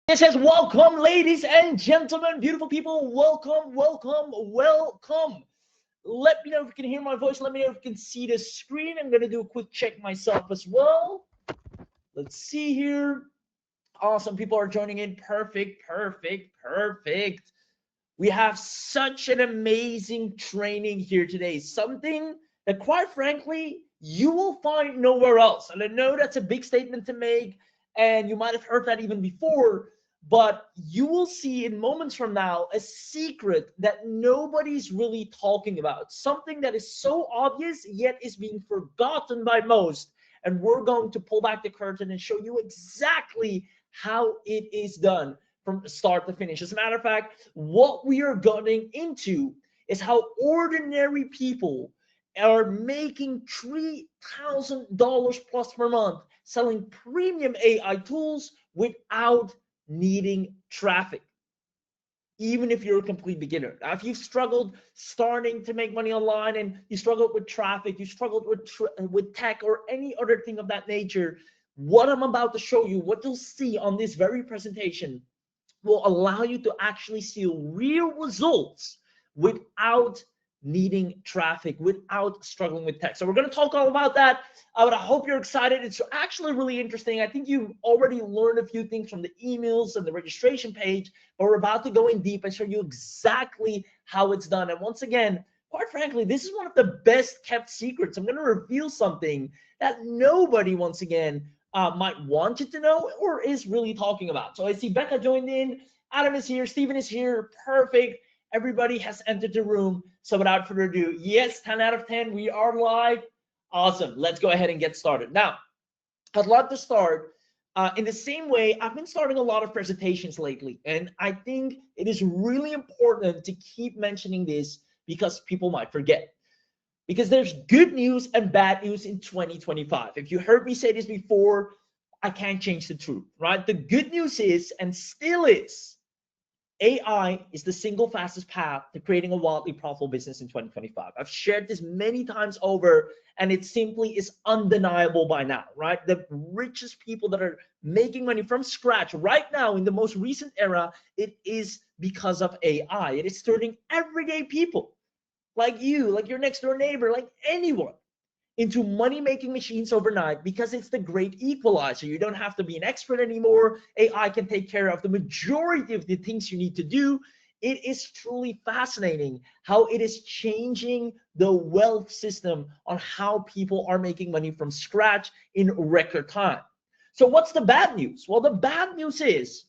It says, welcome, ladies and gentlemen, beautiful people. Welcome, welcome, welcome. Let me know if you can hear my voice. Let me know if you can see the screen. I'm going to do a quick check myself as well. Let's see here. Awesome. People are joining in. Perfect, perfect, perfect. We have such an amazing training here today. Something that, quite frankly, you will find nowhere else. And I know that's a big statement to make, and you might have heard that even before, but you will see in moments from now a secret that nobody's really talking about. Something that is so obvious, yet is being forgotten by most. And we're going to pull back the curtain and show you exactly how it is done from start to finish. As a matter of fact, what we are getting into is how ordinary people are making $3,000 plus per month selling premium AI tools without needing traffic. Even if you're a complete beginner. Now, if you've struggled starting to make money online and you struggled with traffic, you struggled with tech or any other thing of that nature, what I'm about to show you, what you'll see on this very presentation, will allow you to actually see real results without needing traffic, without struggling with tech. So we're going to talk all about that. But I hope you're excited. It's actually really interesting. I think you already learned a few things from the emails and the registration page, but we're about to go in deep and show you exactly how it's done. And once again, quite frankly, this is one of the best kept secrets. I'm going to reveal something that nobody, once again, might want you to know or is really talking about. So I see Becca joined in, Adam is here, Steven is here, perfect. Everybody has entered the room. So without further ado, yes, 10 out of 10, we are live. Awesome, let's go ahead and get started. Now, I'd love to start in the same way. I've been starting a lot of presentations lately, and I think it is really important to keep mentioning this because people might forget. Because there's good news and bad news in 2025. If you heard me say this before, I can't change the truth, right? The good news is, and still is, AI is the single fastest path to creating a wildly profitable business in 2025. I've shared this many times over, and it simply is undeniable by now, right? The richest people that are making money from scratch right now in the most recent era, it is because of AI. It is turning everyday people like you, like your next door neighbor, like anyone, into money making machines overnight because it's the great equalizer. You don't have to be an expert anymore. AI can take care of the majority of the things you need to do. It is truly fascinating how it is changing the wealth system on how people are making money from scratch in record time. So, what's the bad news? Well, the bad news is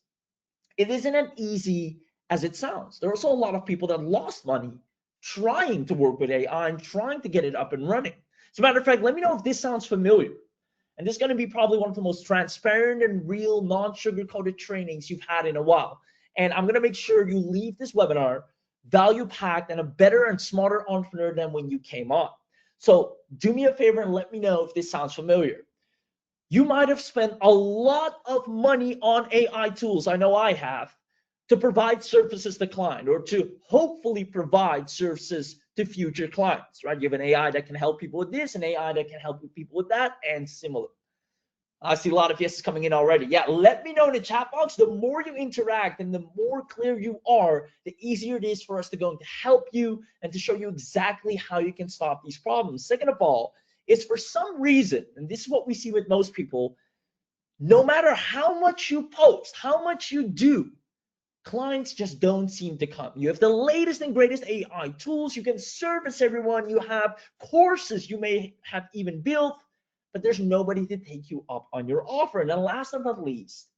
it isn't as easy as it sounds. There are also a lot of people that lost money trying to work with AI and trying to get it up and running. As a matter of fact, let me know if this sounds familiar. And this is going to be probably one of the most transparent and real, non-sugar-coated trainings you've had in a while. And I'm going to make sure you leave this webinar value-packed and a better and smarter entrepreneur than when you came on. So do me a favor and let me know if this sounds familiar. You might have spent a lot of money on AI tools, I know I have, to provide services to client or to hopefully provide services to future clients, right? You have an AI that can help people with this, an AI that can help people with that, and similar. I see a lot of yeses coming in already. Yeah, let me know in the chat box. The more you interact and the more clear you are, the easier it is for us to go and to help you and to show you exactly how you can stop these problems. Second of all, is for some reason, and this is what we see with most people, no matter how much you post, how much you do, clients just don't seem to come. You have the latest and greatest AI tools. You can service everyone. You have courses you may have even built, but there's nobody to take you up on your offer. And then last but not least,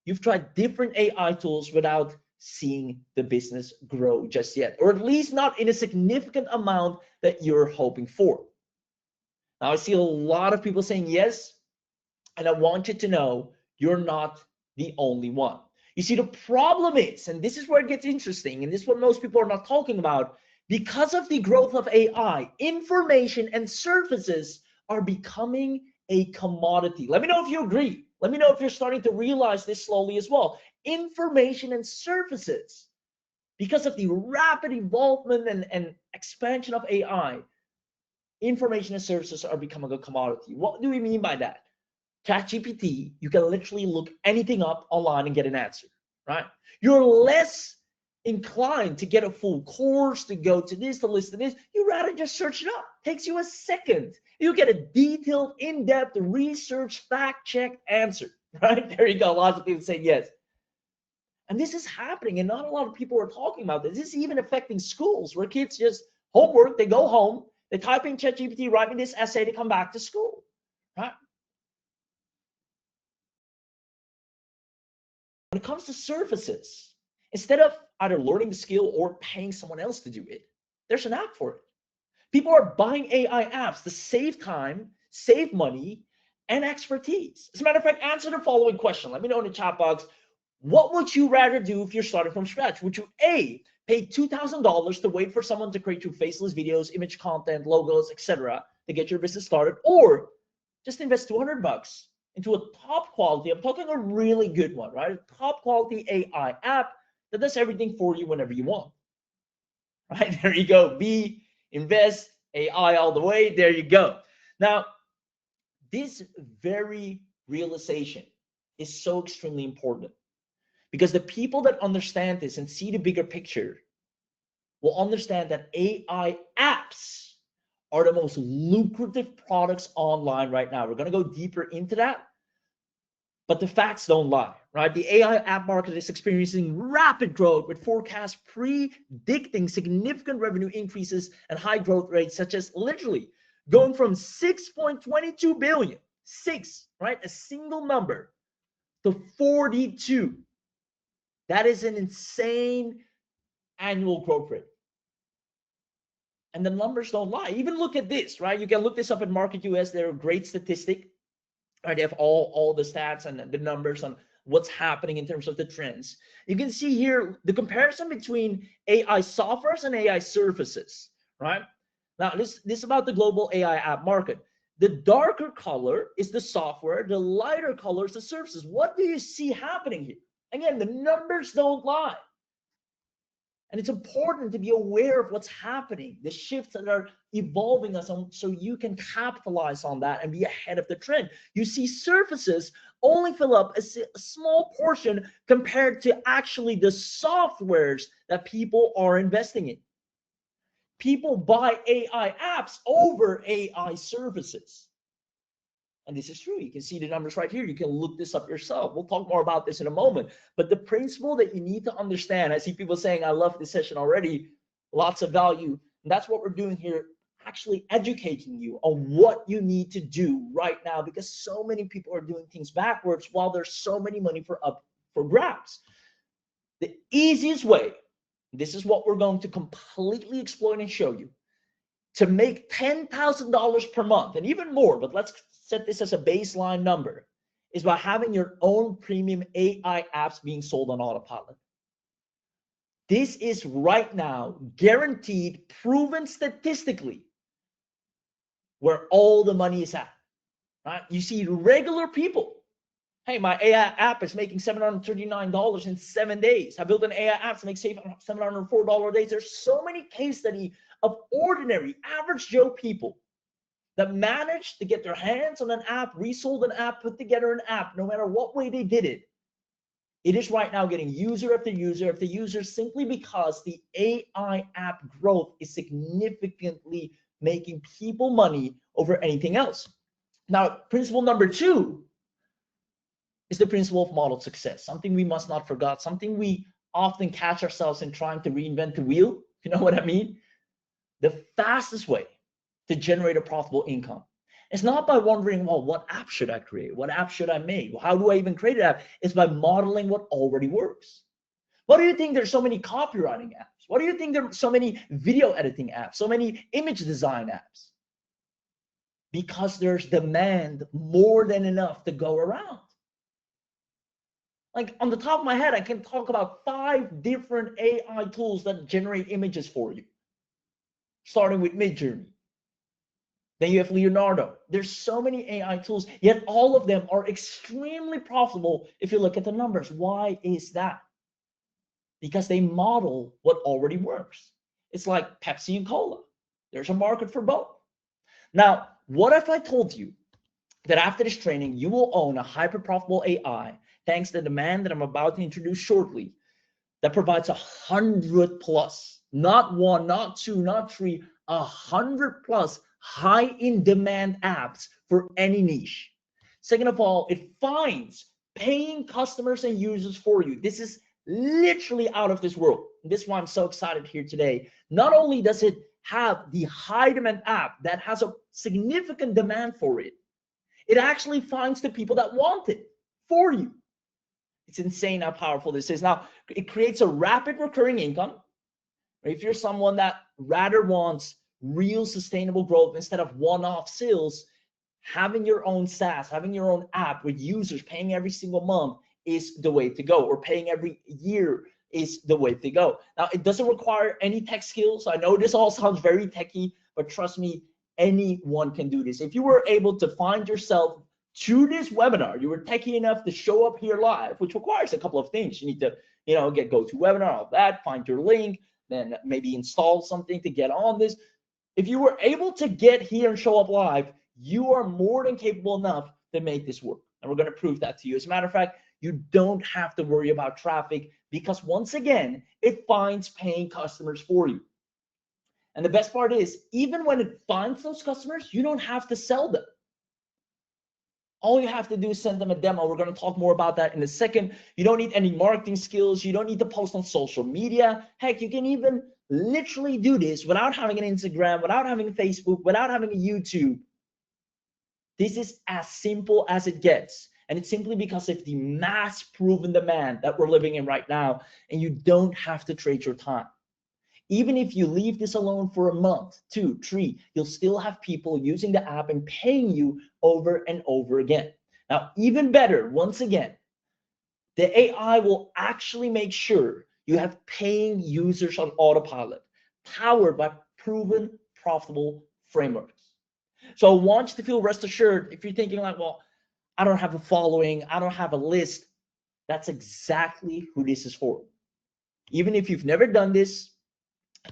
you've tried different AI tools without seeing the business grow just yet, or at least not in a significant amount that you're hoping for. Now, I see a lot of people saying yes, and I want you to know you're not the only one. You see, the problem is, and this is where it gets interesting, and this is what most people are not talking about, because of the growth of AI, information and services are becoming a commodity. Let me know if you agree. Let me know if you're starting to realize this slowly as well. Information and services, because of the rapid involvement and expansion of AI, information and services are becoming a commodity. What do we mean by that? ChatGPT, you can literally look anything up online and get an answer, right? You're less inclined to get a full course, to go to this, to listen to this. You rather just search it up. Takes you a second. You get a detailed, in-depth, research, fact-checked answer, right? There you go. Lots of people say yes. And this is happening, and not a lot of people are talking about this. This is even affecting schools where kids just homework, they go home, they type in ChatGPT, write me this essay, they come back to school, right? When it comes to services, instead of either learning the skill or paying someone else to do it, there's an app for it. People are buying AI apps to save time, save money, and expertise. As a matter of fact, answer the following question. Let me know in the chat box. What would you rather do if you're starting from scratch? Would you A, pay $2,000 to wait for someone to create your faceless videos, image content, logos, etc., to get your business started, or just invest $200 into a top quality, I'm talking a really good one, right? A top quality AI app that does everything for you whenever you want, right? There you go. B, invest AI all the way. There you go. Now, this very realization is so extremely important, because the people that understand this and see the bigger picture will understand that AI apps are the most lucrative products online right now. We're going to go deeper into that, but the facts don't lie, right? The AI app market is experiencing rapid growth, with forecasts predicting significant revenue increases and high growth rates, such as literally going from 6.22 billion, right? A single number, to 42. That is an insane annual growth rate. And the numbers don't lie. Even look at this, right? You can look this up in Market US. They're a great statistic. Right? They have all the stats and the numbers on what's happening in terms of the trends. You can see here the comparison between AI softwares and AI services, right? Now, this is about the global AI app market. The darker color is the software. The lighter color is the services. What do you see happening here? Again, the numbers don't lie. And it's important to be aware of what's happening, the shifts that are evolving us on, so you can capitalize on that and be ahead of the trend. You see, services only fill up a small portion compared to actually the softwares that people are investing in. People buy AI apps over AI services. And this is true. You can see the numbers right here. You can look this up yourself. We'll talk more about this in a moment. But the principle that you need to understand, I see people saying, I love this session already, lots of value. And that's what we're doing here, actually educating you on what you need to do right now, because so many people are doing things backwards while there's so many money for grabs. The easiest way, this is what we're going to completely exploit and show you, to make $10,000 per month and even more, but let's set this as a baseline number, is by having your own premium AI apps being sold on autopilot. This is right now guaranteed, proven statistically, where all the money is at, right? You see regular people, hey, my AI app is making $739 in 7 days. I built an AI app to make $704 a day. There's so many case studies of ordinary, average Joe people that managed to get their hands on an app, resold an app, put together an app, no matter what way they did it. It is right now getting user after user after user, simply because the AI app growth is significantly making people money over anything else. Now, principle number 2 is the principle of model success, something we must not forget, something we often catch ourselves in trying to reinvent the wheel. You know what I mean? The fastest way to generate a profitable income is not by wondering, well, what app should I create? What app should I make? How do I even create an app? It's by modeling what already works. Why do you think there's so many copywriting apps? Why do you think there's so many video editing apps, so many image design apps? Because there's demand more than enough to go around. Like, on the top of my head, I can talk about 5 different AI tools that generate images for you, starting with Midjourney. Then you have Leonardo. There's so many AI tools, yet all of them are extremely profitable if you look at the numbers. Why is that? Because they model what already works. It's like Pepsi and Cola. There's a market for both. Now, what if I told you that after this training, you will own a hyper profitable AI thanks to the demand that I'm about to introduce shortly that provides 100 plus, not one, not two, not three, 100 plus high in demand apps for any niche. Second of all, it finds paying customers and users for you. This is literally out of this world. This is why I'm so excited here today. Not only does it have the high demand app that has a significant demand for it, it actually finds the people that want it for you. It's insane how powerful this is. Now, it creates a rapid recurring income. If you're someone that rather wants real sustainable growth instead of one-off sales, having your own SaaS, having your own app with users paying every single month is the way to go, or paying every year is the way to go. Now, it doesn't require any tech skills. I know this all sounds very techy, but trust me, anyone can do this. If you were able to find yourself to this webinar, you were techie enough to show up here live, which requires a couple of things. You need to, get GoToWebinar, all that, find your link, then maybe install something to get on this. If you were able to get here and show up live, you are more than capable enough to make this work. And we're going to prove that to you. As a matter of fact, you don't have to worry about traffic because once again, it finds paying customers for you. And the best part is, even when it finds those customers, you don't have to sell them. All you have to do is send them a demo. We're going to talk more about that in a second. You don't need any marketing skills. You don't need to post on social media. Heck, you can even literally do this without having an Instagram, without having Facebook, without having a YouTube. This is as simple as it gets. And it's simply because of the mass proven demand that we're living in right now. And you don't have to trade your time. Even if you leave this alone for a month, 2, 3, you'll still have people using the app and paying you over and over again. Now, even better, once again, the AI will actually make sure you have paying users on autopilot, powered by proven profitable frameworks. So I want you to feel rest assured. If you're thinking like, well, I don't have a following, I don't have a list, that's exactly who this is for. Even if you've never done this,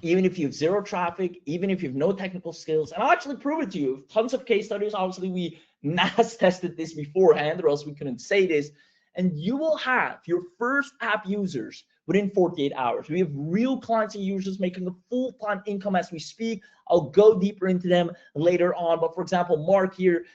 even if you have zero traffic, even if you have no technical skills, and I'll actually prove it to you. Tons of case studies. Obviously, we mass tested this beforehand, or else we couldn't say this. And you will have your first app users within 48 hours. We have real clients and users making a full-time income as we speak. I'll go deeper into them later on. But for example, Mark here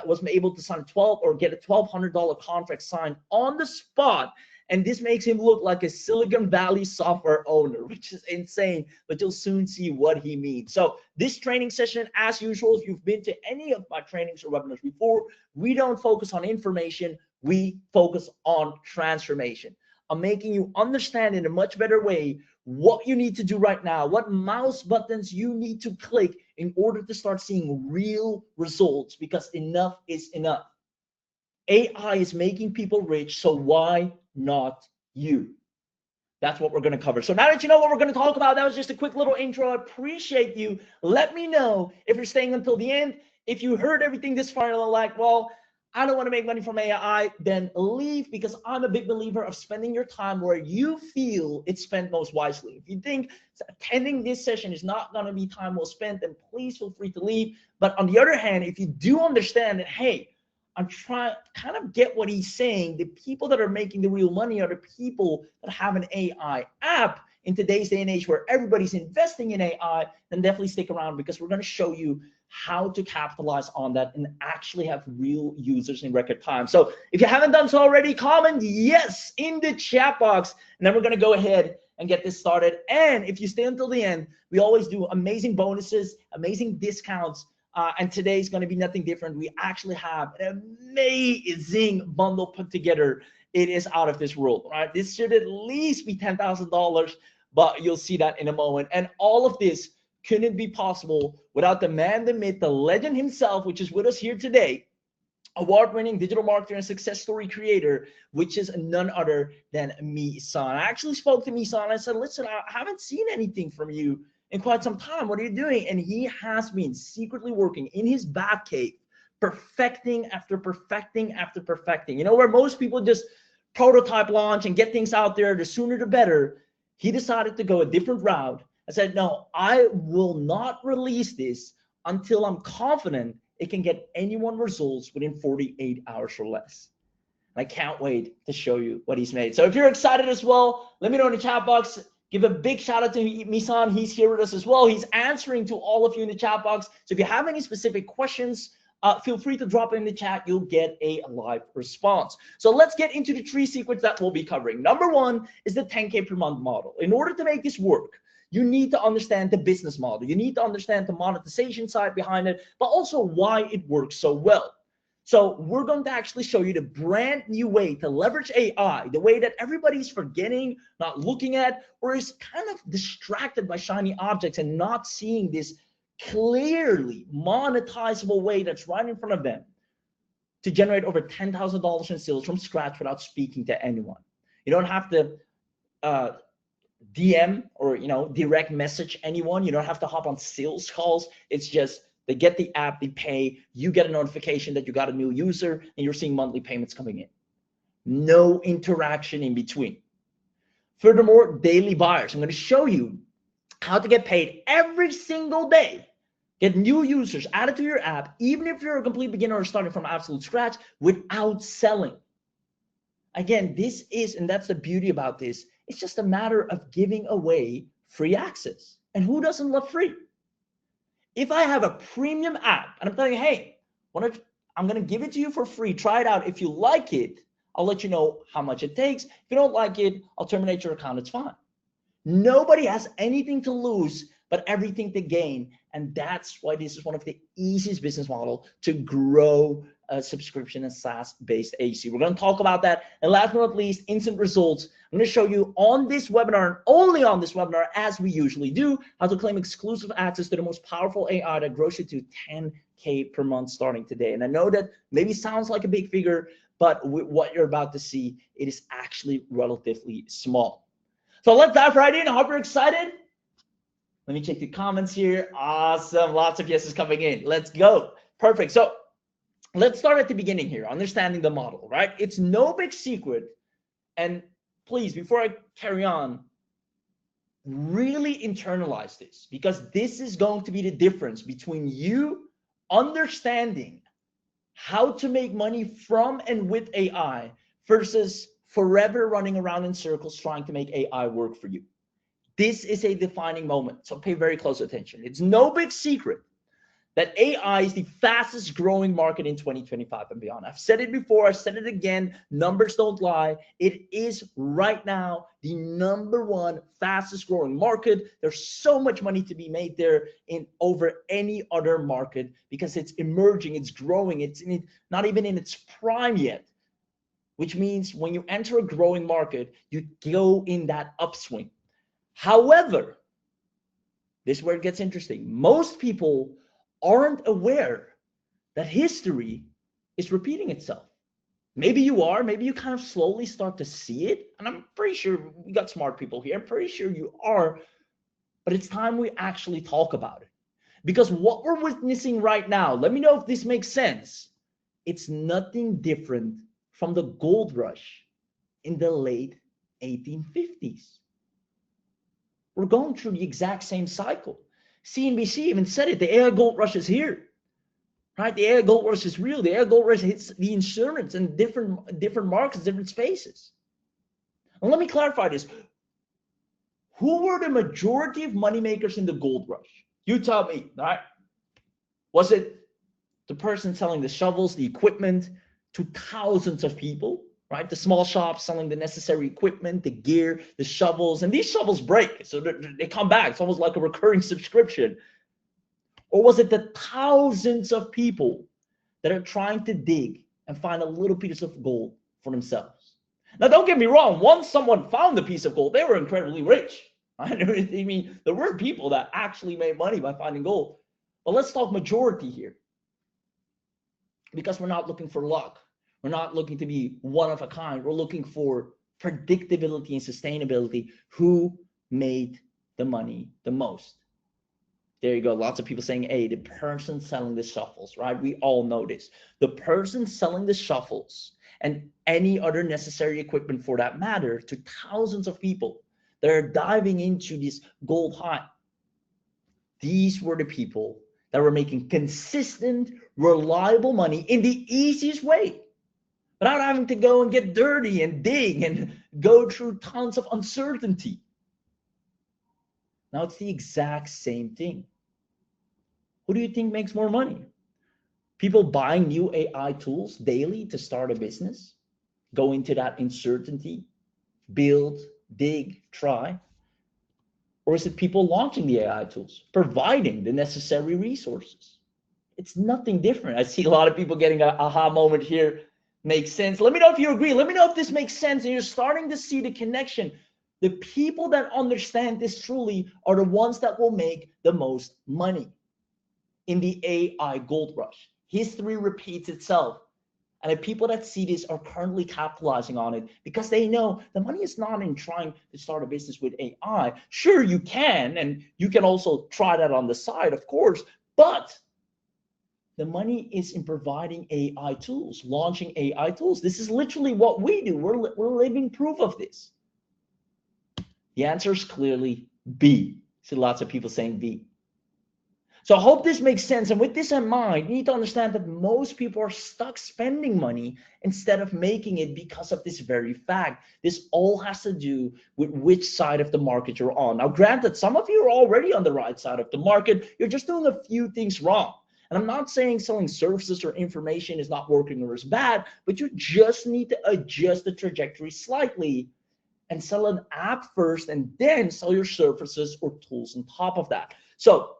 was able to sign a get a $1,200 contract signed on the spot. And this makes him look like a Silicon Valley software owner, which is insane, but you'll soon see what he means. So this training session, as usual, if you've been to any of my trainings or webinars before, we don't focus on information, we focus on transformation. I'm making you understand in a much better way what you need to do right now, what mouse buttons you need to click in order to start seeing real results, because enough is enough. AI is making people rich, so why not you? That's what we're going to cover. So now that you know what we're going to talk about, that was just a quick little intro. I appreciate you. Let me know if you're staying until the end. If you heard everything this far and are like, well, I don't want to make money from AI, then leave, because I'm a big believer of spending your time where you feel it's spent most wisely. If you think attending this session is not going to be time well spent, then please feel free to leave. But on the other hand, if you do understand that, hey, I'm trying to kind of get what he's saying, the people that are making the real money are the people that have an AI app in today's day and age where everybody's investing in AI, then definitely stick around, because we're going to show you how to capitalize on that and actually have real users in record time. So if you haven't done so already, comment yes in the chat box, and then we're going to go ahead and get this started. And if you stay until the end, we always do amazing bonuses, amazing discounts. And today's going to be nothing different. We actually have an amazing bundle put together. It is out of this world, right? This should at least be $10,000, but you'll see that in a moment. And all of this couldn't be possible without the man, the myth, the legend himself, which is with us here today, award-winning digital marketer and success story creator, which is none other than Misan. I actually spoke to Misan. I said, listen, I haven't seen anything from you in quite some time. What are you doing? And he has been secretly working in his back cave, perfecting after perfecting after perfecting. You know, where most people just prototype launch and get things out there, the sooner the better. He decided to go a different route. I said, no, I will not release this until I'm confident it can get anyone results within 48 hours or less. I can't wait to show you what he's made. So if you're excited as well, let me know in the chat box. Give a big shout out to Misan. He's here with us as well. He's answering to all of you in the chat box. So if you have any specific questions, feel free to drop it in the chat. You'll get a live response. So let's get into the 3 secrets that we'll be covering. Number 1 is the 10K per month model. In order to make this work, you need to understand the business model. You need to understand the monetization side behind it, but also why it works so well. So we're going to actually show you the brand new way to leverage AI, the way that everybody's forgetting, not looking at, or is kind of distracted by shiny objects and not seeing this clearly monetizable way that's right in front of them to generate over $10,000 in sales from scratch without speaking to anyone. You don't have to DM or direct message anyone. You don't have to hop on sales calls. It's just they get the app, they pay, you get a notification that you got a new user, and you're seeing monthly payments coming in. No interaction in between. Furthermore, daily buyers. I'm going to show you how to get paid every single day. Get new users added to your app, even if you're a complete beginner or starting from absolute scratch, without selling. Again, this is, and that's the beauty about this, it's just a matter of giving away free access. And who doesn't love free? If I have a premium app and I'm telling you, hey, I'm going to give it to you for free, try it out. If you like it, I'll let you know how much it takes. If you don't like it, I'll terminate your account. It's fine. Nobody has anything to lose, but everything to gain. And that's why this is one of the easiest business model to grow a subscription and SaaS-based agency. We're going to talk about that. And last but not least, instant results. I'm going to show you on this webinar, and only on this webinar, as we usually do, how to claim exclusive access to the most powerful AI that grows you to 10K per month starting today. And I know that maybe sounds like a big figure, but with what you're about to see, it is actually relatively small. So let's dive right in. I hope you're excited. Let me check the comments here. Awesome. Lots of yeses coming in. Let's go. Perfect. So let's start at the beginning here, understanding the model, right? It's no big secret. And please, before I carry on, really internalize this, because this is going to be the difference between you understanding how to make money from and with AI versus forever running around in circles trying to make AI work for you. This is a defining moment, so pay very close attention. It's no big secret that AI is the fastest growing market in 2025 and beyond. I've said it before, I've said it again, numbers don't lie. It is right now the #1 fastest growing market. There's so much money to be made there in over any other market because it's emerging, it's growing, it's not even in its prime yet, which means when you enter a growing market, you go in that upswing. However, this is where it gets interesting. Most people aren't aware that history is repeating itself. Maybe you are, maybe you kind of slowly start to see it. And I'm pretty sure we got smart people here. I'm pretty sure you are, but it's time we actually talk about it. Because what we're witnessing right now, let me know if this makes sense. It's nothing different from the gold rush in the late 1850s. We're going through the exact same cycle. CNBC even said it, the AI gold rush is here, right? The AI gold rush is real. The AI gold rush hits the insurance and different markets, different spaces. And let me clarify this. Who were the majority of money makers in the gold rush? You tell me, all right? Was it the person selling the shovels, the equipment to thousands of people? Right, the small shops selling the necessary equipment, the gear, the shovels, and these shovels break, so they come back. It's almost like a recurring subscription. Or was it the thousands of people that are trying to dig and find a little piece of gold for themselves? Now, don't get me wrong. Once someone found a piece of gold, they were incredibly rich. Right? I mean, there were people that actually made money by finding gold. But let's talk majority here, because we're not looking for luck. We're not looking to be one of a kind. We're looking for predictability and sustainability. Who made the money the most? There you go. Lots of people saying, hey, the person selling the shuffles, right? We all know this. The person selling the shuffles and any other necessary equipment for that matter to thousands of people that are diving into this gold high. These were the people that were making consistent, reliable money in the easiest way without having to go and get dirty and dig and go through tons of uncertainty. Now it's the exact same thing. Who do you think makes more money? People buying new AI tools daily to start a business, go into that uncertainty, build, dig, try? Or is it people launching the AI tools, providing the necessary resources? It's nothing different. I see a lot of people getting an aha moment here. Makes sense. Let me know if you agree. Let me know if this makes sense and you're starting to see the connection. The people that understand this truly are the ones that will make the most money in the AI gold rush. History repeats itself. And the people that see this are currently capitalizing on it because they know the money is not in trying to start a business with AI. Sure, you can, and you can also try that on the side, of course, but the money is in providing AI tools, launching AI tools. This is literally what we do. We're living proof of this. The answer is clearly B. See lots of people saying B. So I hope this makes sense. And with this in mind, you need to understand that most people are stuck spending money instead of making it because of this very fact. This all has to do with which side of the market you're on. Now, granted, some of you are already on the right side of the market. You're just doing a few things wrong. And I'm not saying selling services or information is not working or is bad, but you just need to adjust the trajectory slightly and sell an app first and then sell your services or tools on top of that. So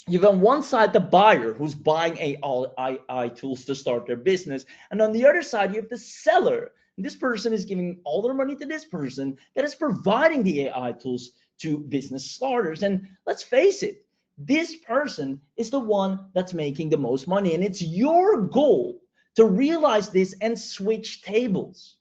you have on one side the buyer who's buying AI tools to start their business. And on the other side, you have the seller. And this person is giving all their money to this person that is providing the AI tools to business starters. And let's face it, this person is the one that's making the most money. And it's your goal to realize this and switch tables.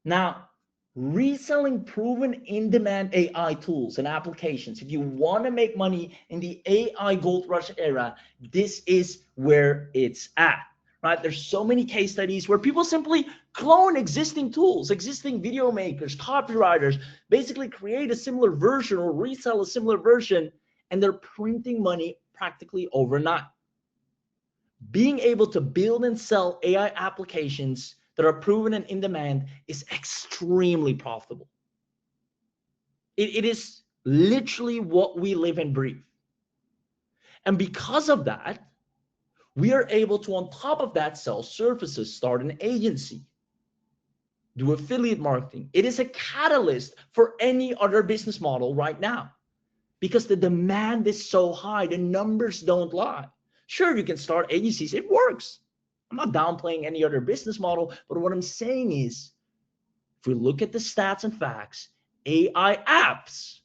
Now, reselling proven in-demand AI tools and applications. If you want to make money in the AI gold rush era, this is where it's at, right? There's so many case studies where people simply clone existing tools, existing video makers, copywriters, basically create a similar version or resell a similar version, and they're printing money practically overnight. Being able to build and sell AI applications that are proven and in demand is extremely profitable. It is literally what we live and breathe. And because of that, we are able to, on top of that, sell services, start an agency, do affiliate marketing. It is a catalyst for any other business model right now because the demand is so high, the numbers don't lie. Sure, you can start agencies, it works. I'm not downplaying any other business model, but what I'm saying is, if we look at the stats and facts, AI apps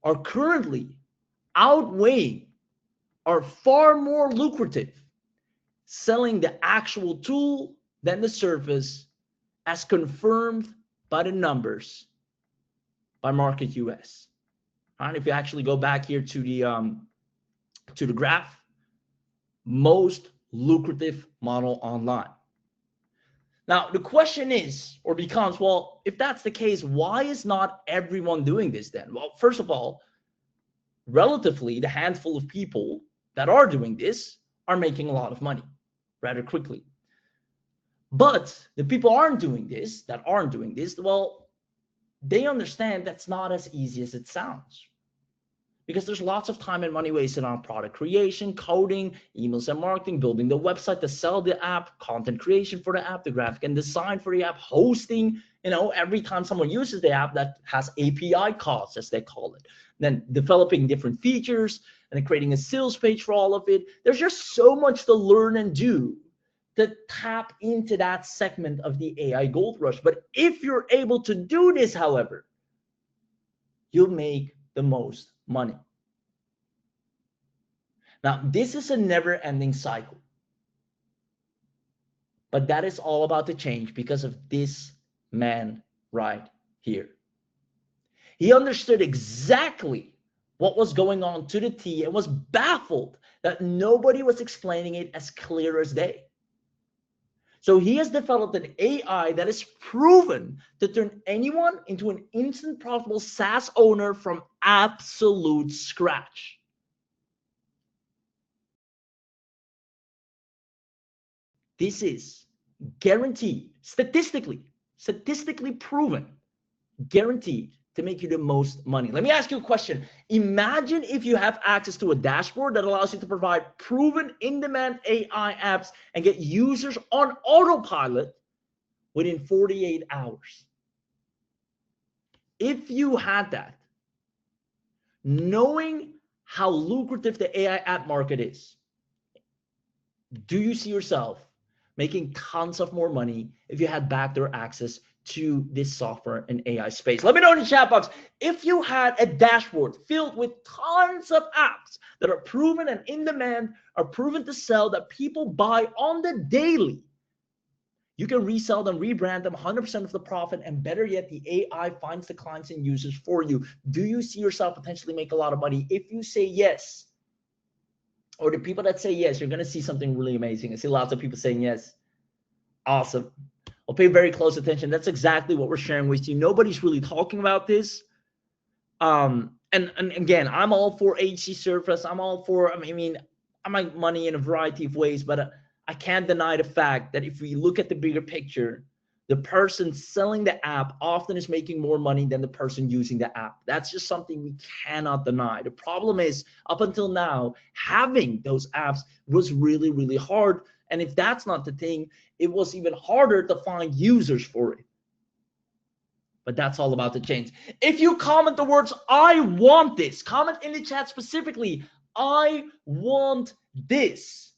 are currently outweighing, are far more lucrative selling the actual tool than the service, as confirmed by the numbers by Market US. All right, if you actually go back here to the graph, most lucrative model online. Now, the question is, or becomes, well, if that's the case, why is not everyone doing this then? Well, first of all, relatively, the handful of people that are doing this are making a lot of money rather quickly. But the people that aren't doing this, well, they understand that's not as easy as it sounds. Because there's lots of time and money wasted on product creation, coding, emails and marketing, building the website to sell the app, content creation for the app, the graphic and design for the app, hosting, every time someone uses the app, that has API costs, as they call it. Then developing different features and then creating a sales page for all of it. There's just so much to learn and do to tap into that segment of the AI gold rush. But if you're able to do this, however, you'll make the most money. Now, this is a never-ending cycle, but that is all about to change because of this man right here. He understood exactly what was going on to the T and was baffled that nobody was explaining it as clear as day. So he has developed an AI that is proven to turn anyone into an instant profitable SaaS owner from absolute scratch. This is guaranteed, statistically proven, guaranteed to make you the most money. Let me ask you a question. Imagine if you have access to a dashboard that allows you to provide proven in-demand AI apps and get users on autopilot within 48 hours. If you had that, knowing how lucrative the AI app market is, do you see yourself making tons of more money if you had backdoor access to this software and AI space? Let me know in the chat box. If you had a dashboard filled with tons of apps that are proven and in demand, are proven to sell, that people buy on the daily, you can resell them, rebrand them, 100% of the profit, and better yet, the AI finds the clients and users for you. Do you see yourself potentially make a lot of money? If you say yes, or the people that say yes, you're going to see something really amazing. I see lots of people saying yes. Awesome. I'll pay very close attention. That's exactly what we're sharing with you. Nobody's really talking about this. And again, I'm all for HC Surface. I'm all for, I mean, I make money in a variety of ways, but I can't deny the fact that if we look at the bigger picture, the person selling the app often is making more money than the person using the app. That's just something we cannot deny. The problem is, up until now, having those apps was really, really hard. And if that's not the thing, it was even harder to find users for it. But that's all about to change. If you comment the words, I want this, comment in the chat specifically, I want this,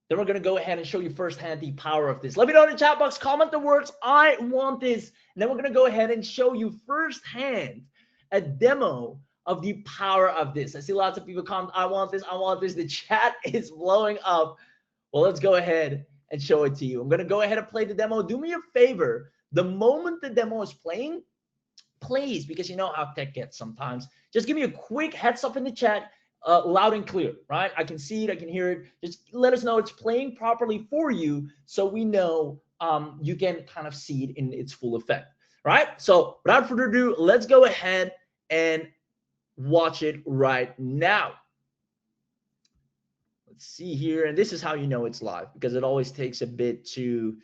then we're going to go ahead and show you firsthand the power of this. Let me know in the chat box, comment the words, I want this. And then we're going to go ahead and show you firsthand a demo of the power of this. I see lots of people comment, I want this, I want this. The chat is blowing up. Well, let's go ahead and show it to you. I'm going to go ahead and play the demo. Do me a favor. The moment the demo is playing, please, because you know how tech gets sometimes, just give me a quick heads up in the chat. Loud and clear, right? I can see it, I can hear it. Just let us know it's playing properly for you, so we know you can kind of see it in its full effect, right? So without further ado, let's go ahead and watch it right now. Let's see here, and this is how you know it's live, because it always takes a bit to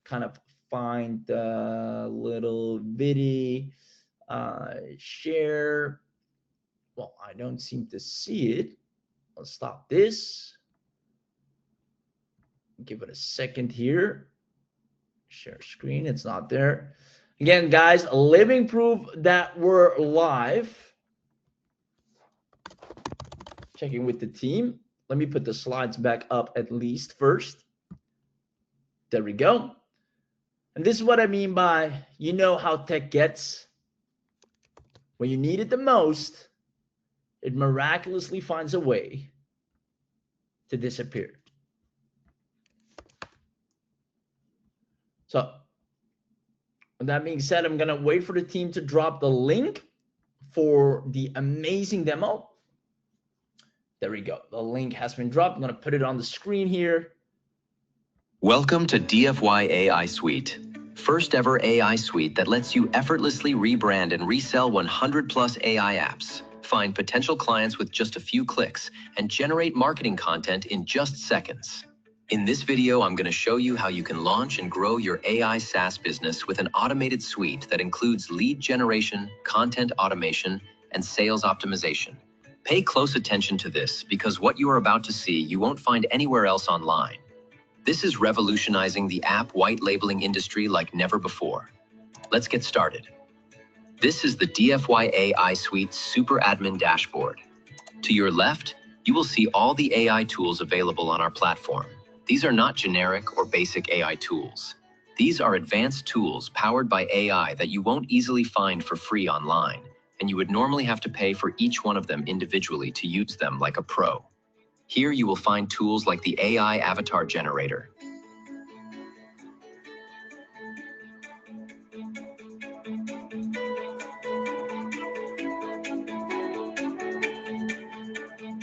kind of find the little video, share. Well, I don't seem to see it. Let's stop this. Give it a second here. Share screen, it's not there. Again, guys, living proof that we're live. Checking with the team. Let me put the slides back up at least first. There we go. And this is what I mean by, you know how tech gets. When you need it the most, it miraculously finds a way to disappear. So, with that being said, I'm going to wait for the team to drop the link for the amazing demo. There we go. The link has been dropped. I'm going to put it on the screen here. Welcome to DFY AI Suite. First ever AI suite that lets you effortlessly rebrand and resell 100+ AI apps. Find potential clients with just a few clicks and generate marketing content in just seconds. In this video, I'm going to show you how you can launch and grow your AI SaaS business with an automated suite that includes lead generation, content automation, and sales optimization. Pay close attention to this, because what you are about to see you won't find anywhere else online. This is revolutionizing the app white labeling industry like never before. Let's get started. This is the DFY AI Suite Super Admin Dashboard. To your left, you will see all the AI tools available on our platform. These are not generic or basic AI tools. These are advanced tools powered by AI that you won't easily find for free online, and you would normally have to pay for each one of them individually to use them like a pro. Here you will find tools like the AI Avatar Generator,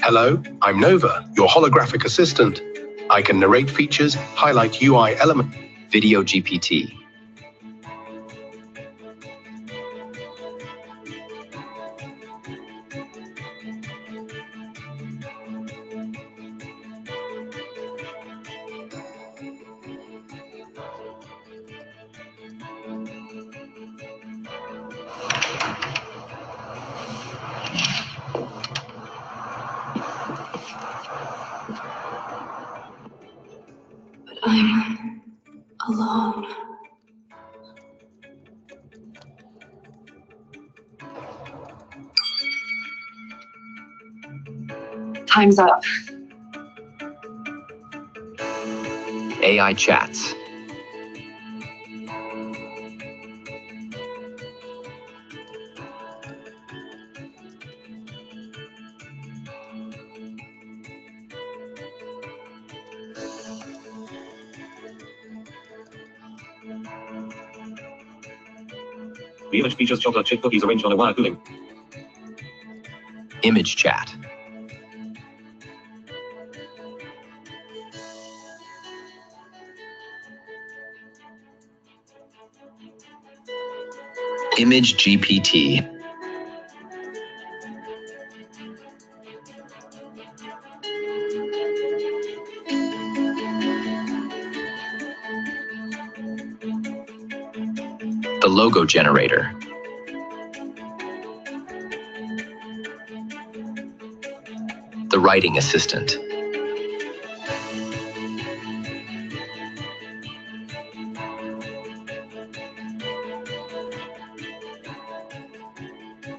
Hello, I'm Nova, your holographic assistant. I can narrate features, highlight UI elements. Video GPT, But I'm alone. Time's up. AI chats. The image features chocolate chip cookies arranged on a wire cooling. Image chat. Image GPT. The logo generator. The writing assistant.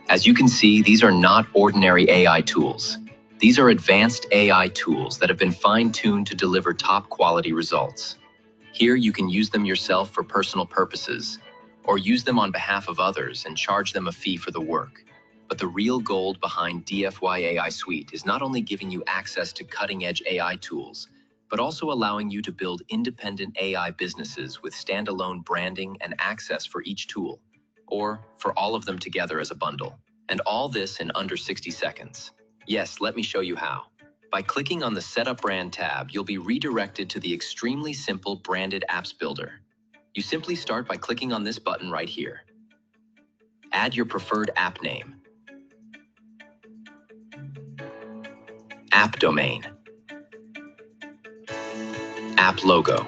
As you can see, these are not ordinary AI tools. These are advanced AI tools that have been fine-tuned to deliver top-quality results. Here, you can use them yourself for personal purposes, or use them on behalf of others and charge them a fee for the work. But the real gold behind DFY AI Suite is not only giving you access to cutting-edge AI tools, but also allowing you to build independent AI businesses with standalone branding and access for each tool, or for all of them together as a bundle. And all this in under 60 seconds. Yes, let me show you how. By clicking on the Setup Brand tab, you'll be redirected to the extremely simple Branded Apps Builder. You simply start by clicking on this button right here. Add your preferred app name, app domain, app logo,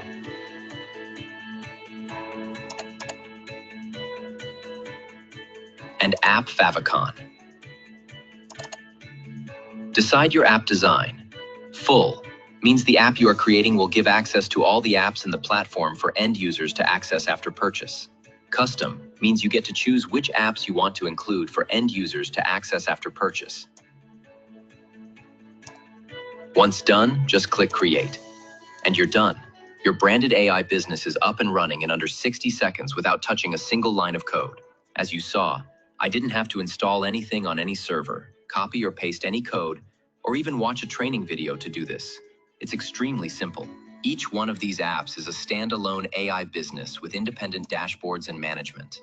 and app favicon. Decide your app design. Full means the app you are creating will give access to all the apps in the platform for end users to access after purchase. Custom means you get to choose which apps you want to include for end users to access after purchase. Once done, just click Create. And you're done. Your branded AI business is up and running in under 60 seconds without touching a single line of code. As you saw, I didn't have to install anything on any server, copy or paste any code, or even watch a training video to do this. It's extremely simple. Each one of these apps is a standalone AI business with independent dashboards and management.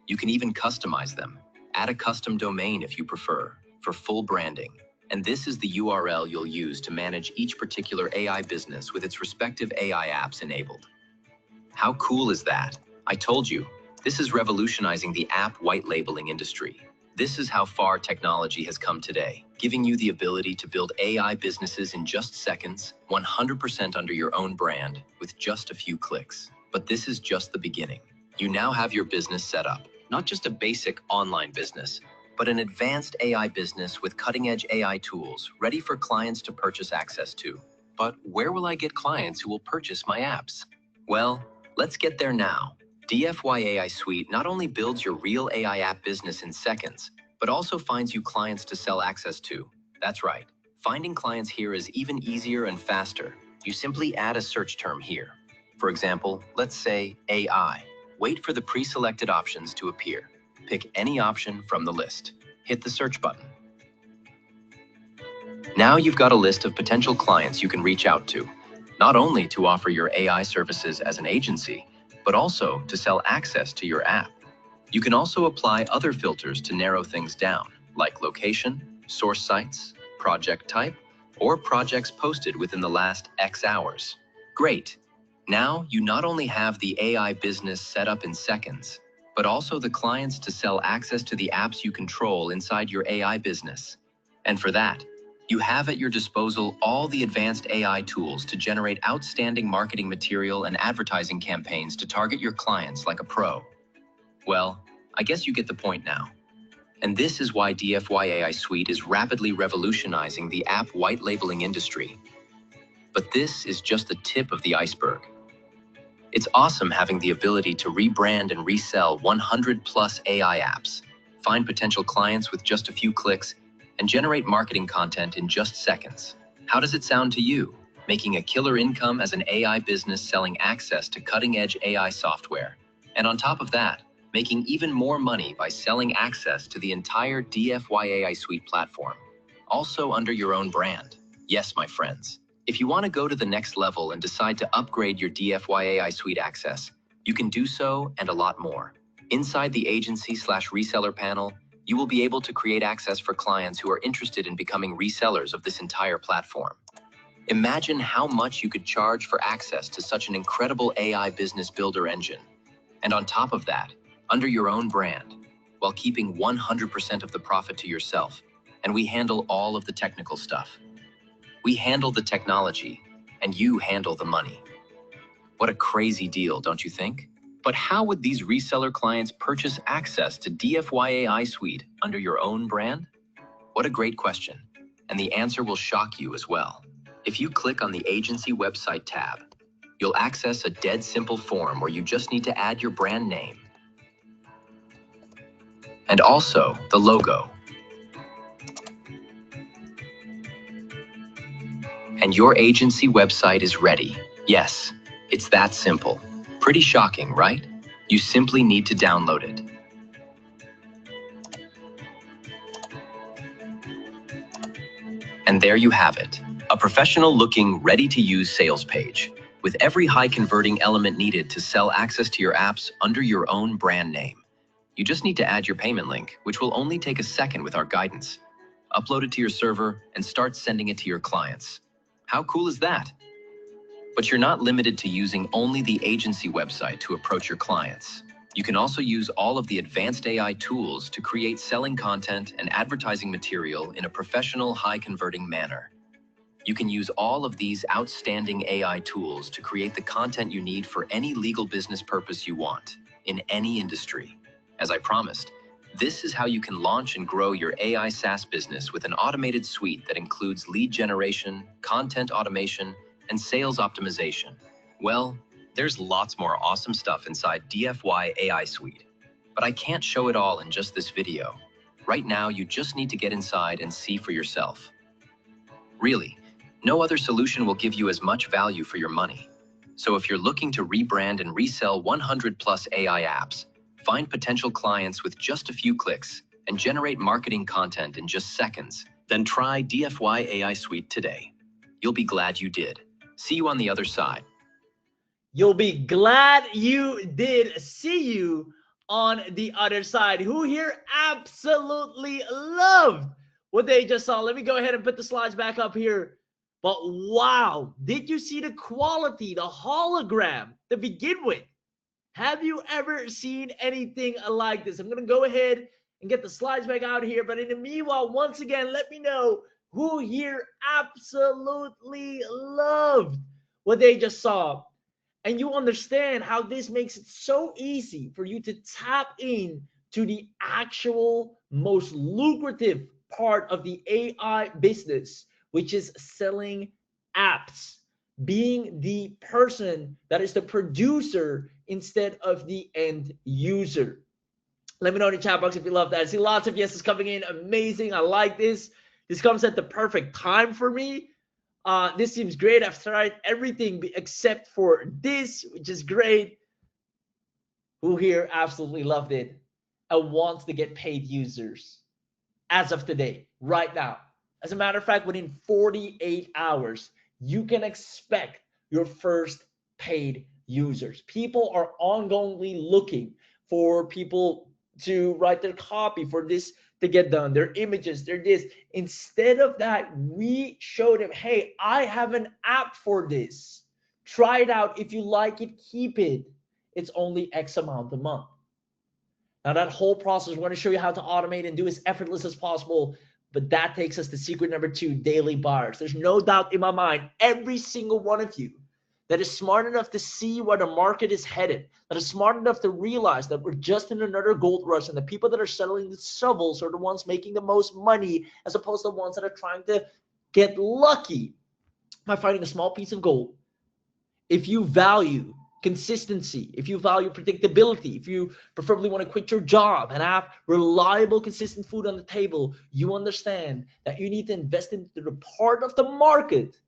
You can even customize them. Add a custom domain if you prefer, for full branding. And this is the URL you'll use to manage each particular AI business with its respective AI apps enabled. How cool is that? I told you, this is revolutionizing the app white labeling industry. This is how far technology has come today, giving you the ability to build AI businesses in just seconds, 100% under your own brand, with just a few clicks. But this is just the beginning. You now have your business set up, not just a basic online business, but an advanced AI business with cutting-edge AI tools ready for clients to purchase access to. But where will I get clients who will purchase my apps? Well, let's get there now. DFY AI Suite not only builds your real AI app business in seconds, but also finds you clients to sell access to. That's right. Finding clients here is even easier and faster. You simply add a search term here. For example, let's say AI. Wait for the pre-selected options to appear. Pick any option from the list. Hit the search button. Now you've got a list of potential clients you can reach out to, not only to offer your AI services as an agency, but also to sell access to your app. You can also apply other filters to narrow things down, like location, source sites, project type, or projects posted within the last X hours. Great. Now you not only have the AI business set up in seconds, but also the clients to sell access to the apps you control inside your AI business. And for that, you have at your disposal all the advanced AI tools to generate outstanding marketing material and advertising campaigns to target your clients like a pro. Well, I guess you get the point now. And this is why DFY AI Suite is rapidly revolutionizing the app white labeling industry. But this is just the tip of the iceberg. It's awesome having the ability to rebrand and resell 100 plus AI apps, find potential clients with just a few clicks, and generate marketing content in just seconds. How does it sound to you? Making a killer income as an AI business selling access to cutting-edge AI software. And on top of that, making even more money by selling access to the entire DFY AI Suite platform, also under your own brand. Yes, my friends. If you want to go to the next level and decide to upgrade your DFY AI Suite access, you can do so and a lot more. Inside the agency/reseller panel, you will be able to create access for clients who are interested in becoming resellers of this entire platform. Imagine how much you could charge for access to such an incredible AI business builder engine. And on top of that, under your own brand, while keeping 100% of the profit to yourself. And we handle all of the technical stuff. We handle the technology, and you handle the money. What a crazy deal, don't you think? But how would these reseller clients purchase access to DFY AI Suite under your own brand? What a great question. And the answer will shock you as well. If you click on the agency website tab, you'll access a dead simple form where you just need to add your brand name and also the logo. And your agency website is ready. Yes, it's that simple. Pretty shocking, right? You simply need to download it. And there you have it, a professional-looking, ready-to-use sales page, with every high-converting element needed to sell access to your apps under your own brand name. You just need to add your payment link, which will only take a second with our guidance. Upload it to your server and start sending it to your clients. How cool is that? But you're not limited to using only the agency website to approach your clients. You can also use all of the advanced AI tools to create selling content and advertising material in a professional, high-converting manner. You can use all of these outstanding AI tools to create the content you need for any legal business purpose you want, in any industry. As I promised, this is how you can launch and grow your AI SaaS business with an automated suite that includes lead generation, content automation, and sales optimization. Well, there's lots more awesome stuff inside DFY AI Suite, but I can't show it all in just this video. Right now, you just need to get inside and see for yourself. Really, no other solution will give you as much value for your money. So if you're looking to rebrand and resell 100 plus AI apps, find potential clients with just a few clicks, and generate marketing content in just seconds, then try DFY AI Suite today. You'll be glad you did. See you on the other side. You'll be glad you did. See you on the other side. Who here absolutely loved what they just saw? Let me go ahead and put the slides back up here. But wow, did you see the quality, the hologram to begin with? Have you ever seen anything like this? I'm going to go ahead and get the slides back out here. But in the meanwhile, once again, let me know who here absolutely loved what they just saw. And you understand how this makes it so easy for you to tap in to the actual most lucrative part of the AI business, which is selling apps. Being the person that is the producer instead of the end user. Let me know in the chat box if you love that. I see lots of yeses coming in. Amazing. I like this. This comes at the perfect time for me. This seems great. I've tried everything except for this, which is great. Who here absolutely loved it and wants to get paid users as of today, right now? As a matter of fact, within 48 hours, you can expect your first paid users. People are ongoingly looking for people to write their copy, for this to get done, their images, their this. Instead of that, we showed them, hey, I have an app for this. Try it out. If you like it, keep it. It's only X amount a month. Now that whole process, we're going to show you how to automate and do as effortless as possible. But that takes us to secret number 2, daily buyers. There's no doubt in my mind, every single one of you that is smart enough to see where the market is headed, that is smart enough to realize that we're just in another gold rush, and the people that are selling the shovels are the ones making the most money, as opposed to the ones that are trying to get lucky by finding a small piece of gold. If you value consistency, if you value predictability, if you preferably want to quit your job and have reliable, consistent food on the table, you understand that you need to invest into the part of the market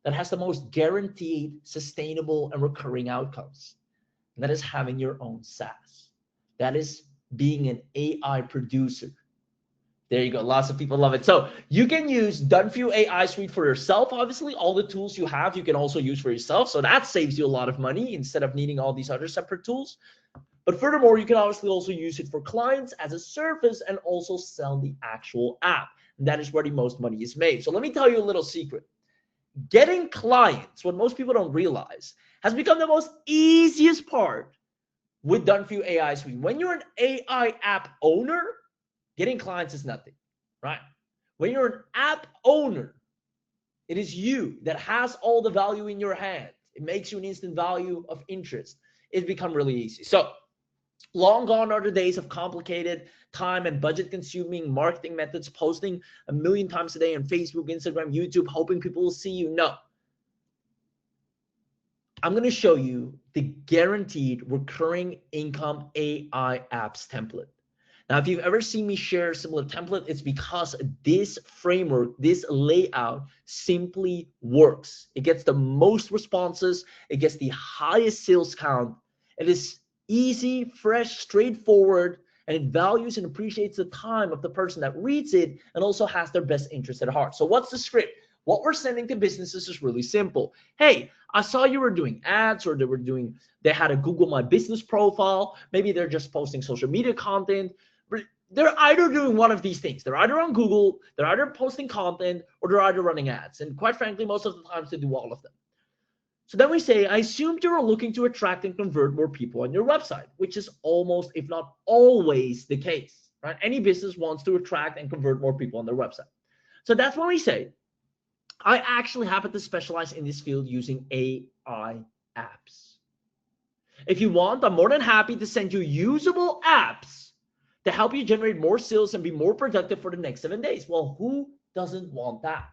that has the most guaranteed, sustainable, and recurring outcomes. And that is having your own SaaS. That is being an AI producer. There you go. Lots of people love it. So you can use DoneFuel AI Suite for yourself. Obviously, all the tools you have, you can also use for yourself. So that saves you a lot of money instead of needing all these other separate tools. But furthermore, you can obviously also use it for clients as a service and also sell the actual app. And that is where the most money is made. So let me tell you a little secret. Getting clients, what most people don't realize, has become the most easiest part with DoneFuel AI Suite. When you're an AI app owner, getting clients is nothing, right? When you're an app owner, it is you that has all the value in your hand. It makes you an instant value of interest. It's become really easy. So long gone are the days of complicated, time and budget consuming marketing methods, posting a million times a day on Facebook, Instagram, YouTube, hoping people will see you. No. I'm going to show you the guaranteed recurring income AI apps template. Now, if you've ever seen me share a similar template, it's because this framework, this layout simply works. It gets the most responses. It gets the highest sales count. It is easy, fresh, straightforward, and it values and appreciates the time of the person that reads it and also has their best interest at heart. So what's the script? What we're sending to businesses is really simple. Hey, I saw you were doing ads, or they had a Google My Business profile. Maybe they're just posting social media content. They're either doing one of these things. They're either on Google, they're either posting content, or they're either running ads. And quite frankly, most of the times they do all of them. So then we say, I assumed you are looking to attract and convert more people on your website, which is almost, if not always, the case, right? Any business wants to attract and convert more people on their website. So that's when we say, I actually happen to specialize in this field using AI apps. If you want, I'm more than happy to send you usable apps to help you generate more sales and be more productive for the next 7 days. Well, who doesn't want that?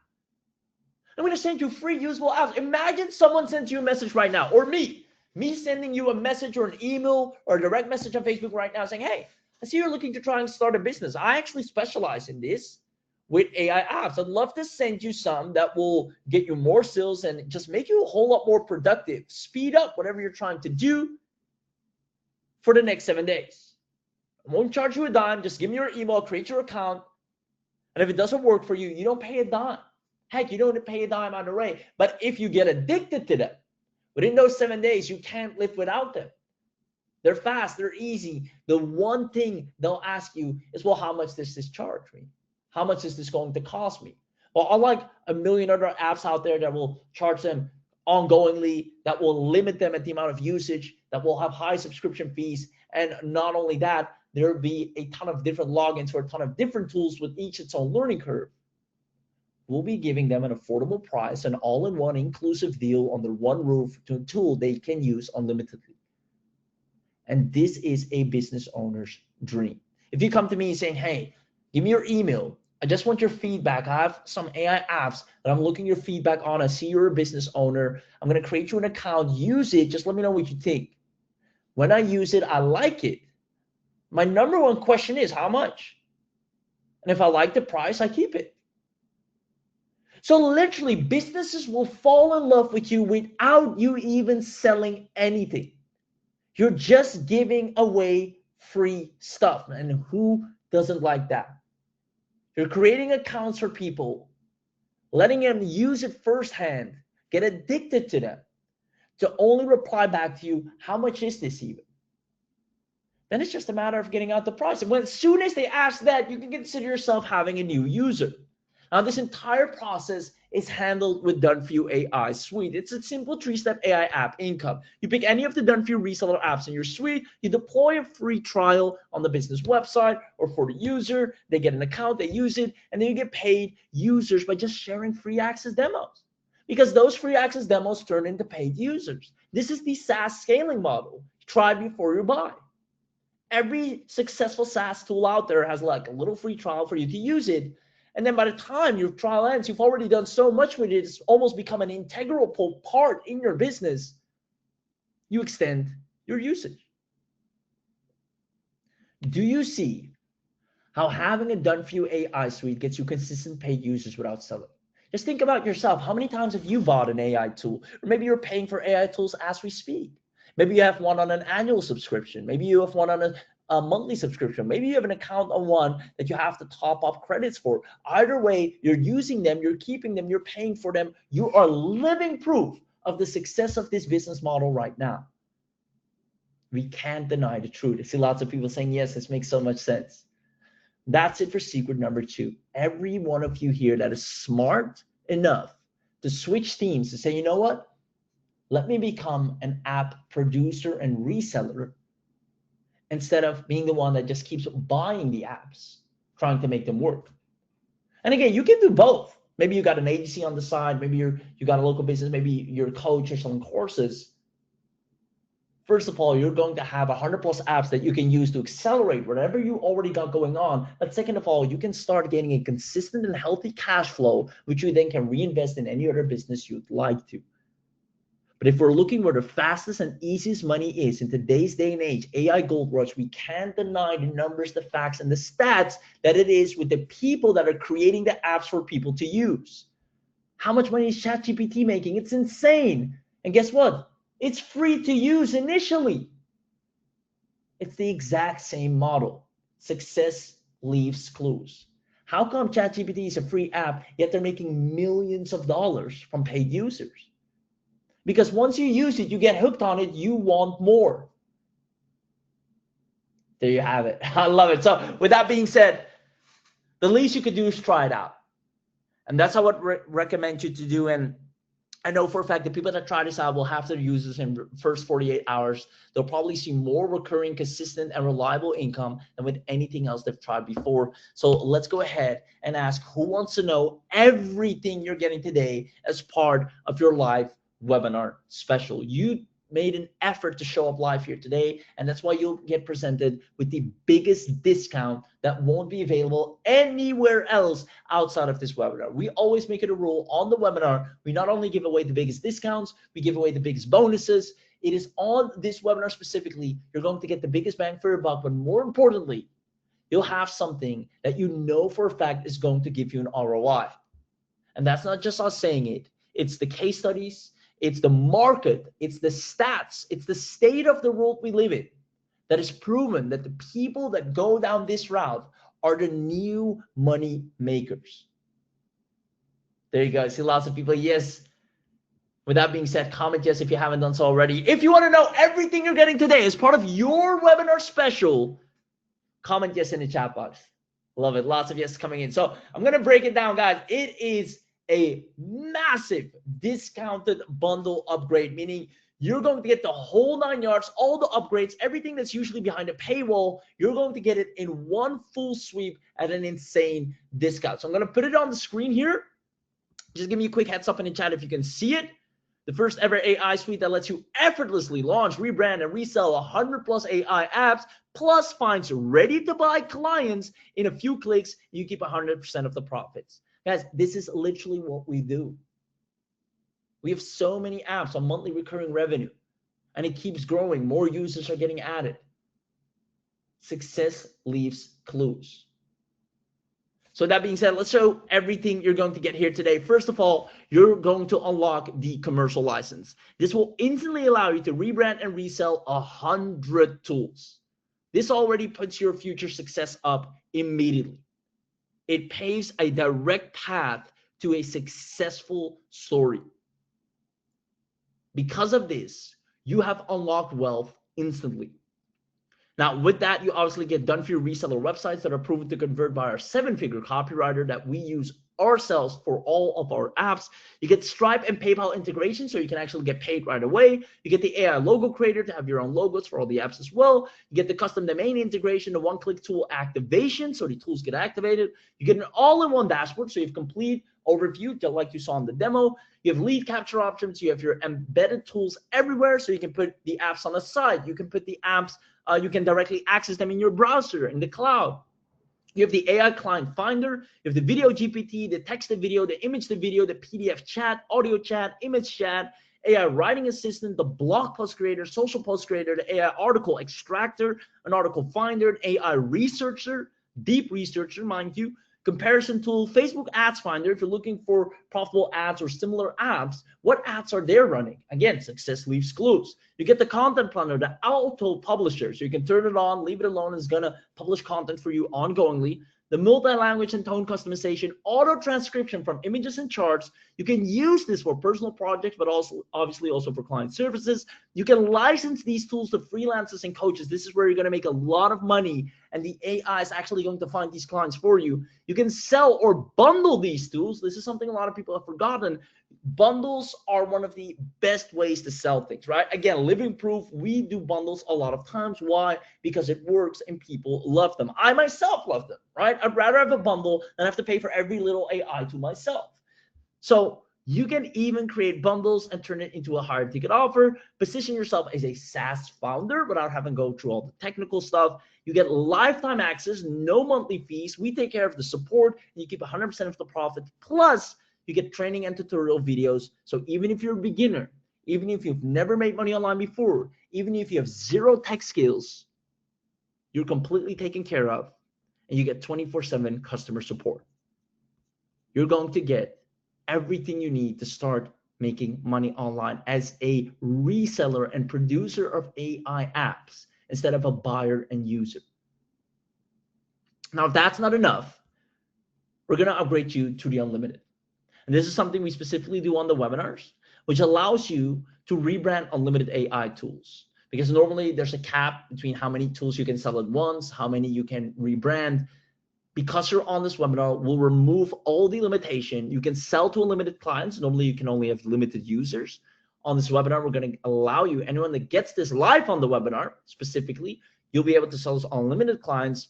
I'm going to send you free usable apps. Imagine someone sends you a message right now, or me sending you a message or an email or a direct message on Facebook right now saying, hey, I see you're looking to try and start a business. I actually specialize in this with AI apps. I'd love to send you some that will get you more sales and just make you a whole lot more productive, speed up whatever you're trying to do for the next 7 days. I won't charge you a dime. Just give me your email, create your account. And if it doesn't work for you, you don't pay a dime. Heck, you don't pay a dime either way. But if you get addicted to them, within those 7 days, you can't live without them. They're fast, they're easy. The one thing they'll ask you is, well, how much does this charge me? How much is this going to cost me? Well, unlike a million other apps out there that will charge them ongoingly, that will limit them at the amount of usage, that will have high subscription fees, and not only that, there'll be a ton of different logins for a ton of different tools with each its own learning curve. We'll be giving them an affordable price, an all-in-one inclusive deal under one roof to a tool they can use unlimitedly. And this is a business owner's dream. If you come to me saying, hey, give me your email, I just want your feedback. I have some AI apps that I'm looking your feedback on. I see you're a business owner. I'm going to create you an account. Use it. Just let me know what you think. When I use it, I like it. My number one question is how much? And if I like the price, I keep it. So literally, businesses will fall in love with you without you even selling anything. You're just giving away free stuff. And who doesn't like that? You're creating accounts for people, letting them use it firsthand, get addicted to them, to only reply back to you, how much is this even? Then it's just a matter of getting out the price. And as soon as they ask that, you can consider yourself having a new user. Now, this entire process is handled with DoneFuel AI Suite. It's a simple 3-step AI app income. You pick any of the DoneFuel reseller apps in your suite, you deploy a free trial on the business website or for the user, they get an account, they use it, and then you get paid users by just sharing free access demos. because those free access demos turn into paid users. This is the SaaS scaling model. Try before you buy. Every successful SaaS tool out there has like a little free trial for you to use it. And then by the time your trial ends, you've already done so much with it, it's almost become an integral part in your business. You extend your usage. Do you see how having a done-for-you AI suite gets you consistent paid users without selling? Just think about yourself. How many times have you bought an AI tool? Or maybe you're paying for AI tools as we speak. Maybe you have one on an annual subscription. Maybe you have one on a monthly subscription. Maybe you have an account on one that you have to top up credits for. Either way, you're using them, you're keeping them, you're paying for them. You are living proof of the success of this business model right now. We can't deny the truth. I see lots of people saying, yes, this makes so much sense. That's it for secret number 2. Every one of you here that is smart enough to switch teams to say, you know what? Let me become an app producer and reseller instead of being the one that just keeps buying the apps, trying to make them work. And again, you can do both. Maybe you got an agency on the side. Maybe you got a local business. Maybe you're a coach or selling courses. First of all, you're going to have 100+ apps that you can use to accelerate whatever you already got going on. But second of all, you can start getting a consistent and healthy cash flow, which you then can reinvest in any other business you'd like to. But if we're looking where the fastest and easiest money is in today's day and age, AI gold rush, we can't deny the numbers, the facts, and the stats that it is with the people that are creating the apps for people to use. How much money is ChatGPT making? It's insane. And guess what? It's free to use initially. It's the exact same model. Success leaves clues. How come ChatGPT is a free app, yet they're making millions of dollars from paid users? Because once you use it, you get hooked on it, you want more. There you have it. I love it. So with that being said, the least you could do is try it out. And that's how I would recommend you to do. And I know for a fact that people that try this out will have their users in the first 48 hours. They'll probably see more recurring, consistent, and reliable income than with anything else they've tried before. So let's go ahead and ask who wants to know everything you're getting today as part of your live webinar special. You made an effort to show up live here today, and that's why you'll get presented with the biggest discount that won't be available anywhere else outside of this webinar. We always make it a rule on the webinar. We not only give away the biggest discounts, we give away the biggest bonuses. It is on this webinar specifically, you're going to get the biggest bang for your buck, but more importantly, you'll have something that you know for a fact is going to give you an ROI. And that's not just us saying it. It's the case studies, it's the market, it's the stats, it's the state of the world we live in that is proven that the people that go down this route are the new money makers. There you go. I see lots of people, yes. With that being said, comment yes if you haven't done so already. If you want to know everything you're getting today as part of your webinar special, comment yes in the chat box. Love it. Lots of yes coming in. So I'm going to break it down, guys. It is a massive discounted bundle upgrade, meaning you're going to get the whole 9 yards, all the upgrades, everything that's usually behind a paywall. You're going to get it in one full sweep at an insane discount. So I'm going to put it on the screen here. Just give me a quick heads up in the chat if you can see it. The first ever AI suite that lets you effortlessly launch, rebrand, and resell 100+ AI apps, plus finds ready to buy clients in a few clicks. You keep 100% of the profits. Guys, this is literally what we do. We have so many apps on monthly recurring revenue, and it keeps growing. More users are getting added. Success leaves clues. So that being said, let's show everything you're going to get here today. First of all, you're going to unlock the commercial license. This will instantly allow you to rebrand and resell 100 tools. This already puts your future success up immediately. It paves a direct path to a successful story. Because of this, you have unlocked wealth instantly. Now, with that, you obviously get done for your reseller websites that are proven to convert by our 7-figure copywriter that we use ourselves for all of our apps. You get Stripe and PayPal integration, so you can actually get paid right away. You get the AI logo creator to have your own logos for all the apps as well. You get the custom domain integration, the one-click tool activation, so the tools get activated. You get an all-in-one dashboard, so you have complete overview, just like you saw in the demo. You have lead capture options. You have your embedded tools everywhere. So you can put the apps on the site. You can put the apps, you can directly access them in your browser, in the cloud. You have the AI client finder, you have the video GPT, the text to video, the image to video, the PDF chat, audio chat, image chat, AI writing assistant, the blog post creator, social post creator, the AI article extractor, an article finder, an AI researcher, deep researcher, mind you, comparison tool, Facebook ads finder. If you're looking for profitable ads or similar apps, what ads are they running? Again, success leaves clues. You get the content planner, the auto publisher, so you can turn it on, leave it alone, it's gonna publish content for you ongoingly. The multi-language and tone customization, auto transcription from images and charts. You can use this for personal projects, but also obviously also for client services. You can license these tools to freelancers and coaches. This is where you're going to make a lot of money, and the AI is actually going to find these clients for you. You can sell or bundle these tools. This is something a lot of people have forgotten. Bundles are one of the best ways to sell things, right? Again, living proof, we do bundles a lot of times. Why? Because it works and people love them. I myself love them, right? I'd rather have a bundle than have to pay for every little AI to myself. So you can even create bundles and turn it into a higher ticket offer. Position yourself as a SaaS founder without having to go through all the technical stuff. You get lifetime access, no monthly fees. We take care of the support, and you keep 100% of the profit. Plus, you get training and tutorial videos. So even if you're a beginner, even if you've never made money online before, even if you have zero tech skills, you're completely taken care of, and you get 24/7 customer support. You're going to get everything you need to start making money online as a reseller and producer of AI apps instead of a buyer and user. Now, if that's not enough, we're going to upgrade you to the unlimited. And this is something we specifically do on the webinars, which allows you to rebrand unlimited AI tools. Because normally there's a cap between how many tools you can sell at once, how many you can rebrand. Because you're on this webinar, we'll remove all the limitation. You can sell to unlimited clients. Normally you can only have limited users. On this webinar, we're going to allow you, anyone that gets this live on the webinar specifically, you'll be able to sell to unlimited clients.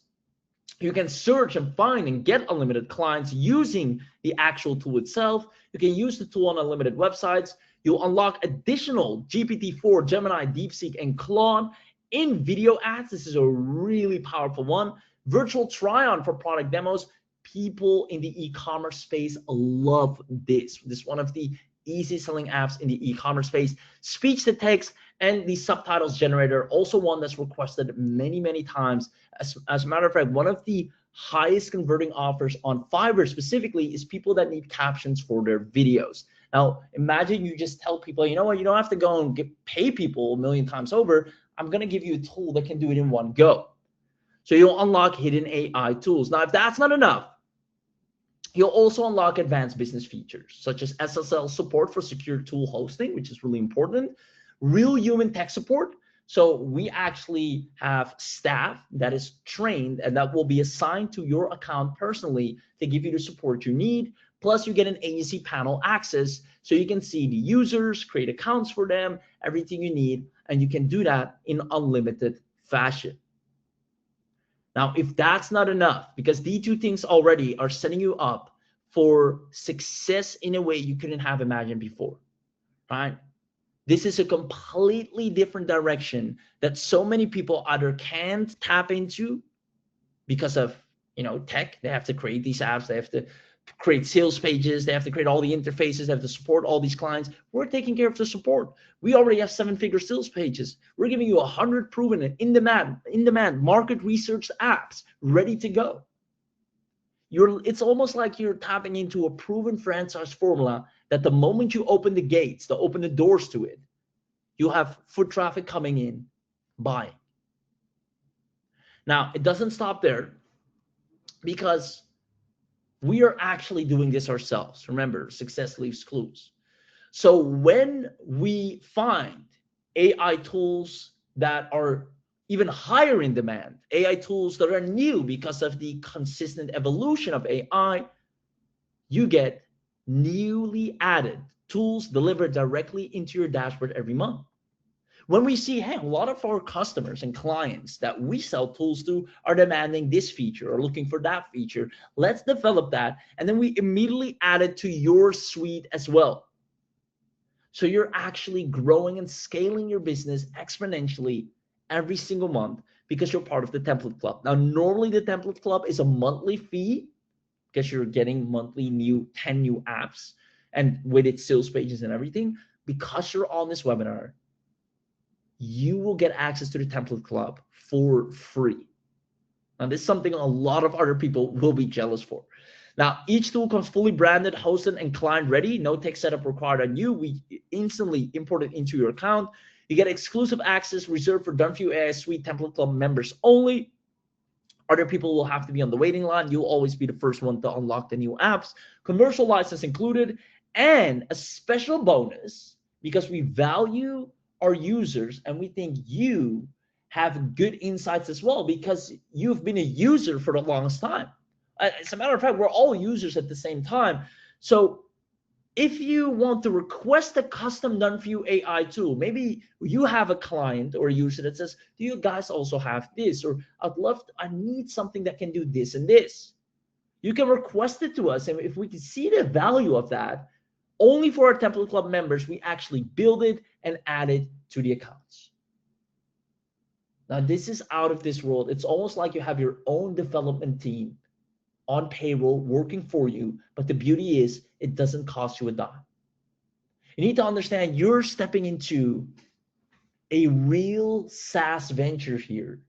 You can search and find and get unlimited clients using the actual tool itself. You can use the tool on unlimited websites. You'll unlock additional GPT-4, Gemini, DeepSeek, and Claude in video ads. This is a really powerful one. Virtual try-on for product demos. People in the e-commerce space love this. This is one of the easiest selling apps in the e-commerce space. Speech to text and the subtitles generator, also one that's requested many, many times. As a matter of fact, one of the highest converting offers on Fiverr specifically is people that need captions for their videos. Now, imagine you just tell people, you know what, you don't have to go and pay people a million times over. I'm going to give you a tool that can do it in one go. So you'll unlock hidden AI tools. Now, if that's not enough, you'll also unlock advanced business features, such as SSL support for secure tool hosting, which is really important, real human tech support. So we actually have staff that is trained and that will be assigned to your account personally to give you the support you need. Plus, you get an agency panel access so you can see the users, create accounts for them, everything you need, and you can do that in unlimited fashion. Now, if that's not enough, because these two things already are setting you up for success in a way you couldn't have imagined before, right? This is a completely different direction that so many people either can't tap into because of, tech. They have to create these apps. They have to create sales pages. They have to create all the interfaces. They have to support all these clients. We're taking care of the support. We already have 7-figure sales pages. We're giving you 100 proven and in-demand market research apps ready to go. It's almost like you're tapping into a proven franchise formula that the moment you open the gates, to open the doors to it, you'll have foot traffic coming in, buying. Now, it doesn't stop there because we are actually doing this ourselves. Remember, success leaves clues. So when we find AI tools that are even higher in demand, AI tools that are new because of the consistent evolution of AI, you get newly added tools delivered directly into your dashboard every month. When we see, hey, a lot of our customers and clients that we sell tools to are demanding this feature or looking for that feature, let's develop that. And then we immediately add it to your suite as well. So you're actually growing and scaling your business exponentially every single month because you're part of the template club. Now, normally the template club is a monthly fee because you're getting monthly 10 new apps and with its sales pages and everything. Because you're on this webinar, you will get access to the template club for free. Now, this is something a lot of other people will be jealous for. Now, each tool comes fully branded, hosted, and client ready. No tech setup required on you. We instantly import it into your account. You get exclusive access reserved for Done For You AI Suite Template Club members only. Other people will have to be on the waiting line. You'll always be the first one to unlock the new apps. Commercial license included, and a special bonus because we value our users and we think you have good insights as well because you've been a user for the longest time. As a matter of fact, we're all users at the same time. So if you want to request a custom Done For You AI tool, maybe you have a client or a user that says, do you guys also have this? Or I need something that can do this and this. You can request it to us. And if we can see the value of that, only for our Template Club members, we actually build it and add it to the accounts. Now, this is out of this world. It's almost like you have your own development team on payroll working for you, but the beauty is it doesn't cost you a dime. You need to understand you're stepping into a real SaaS venture here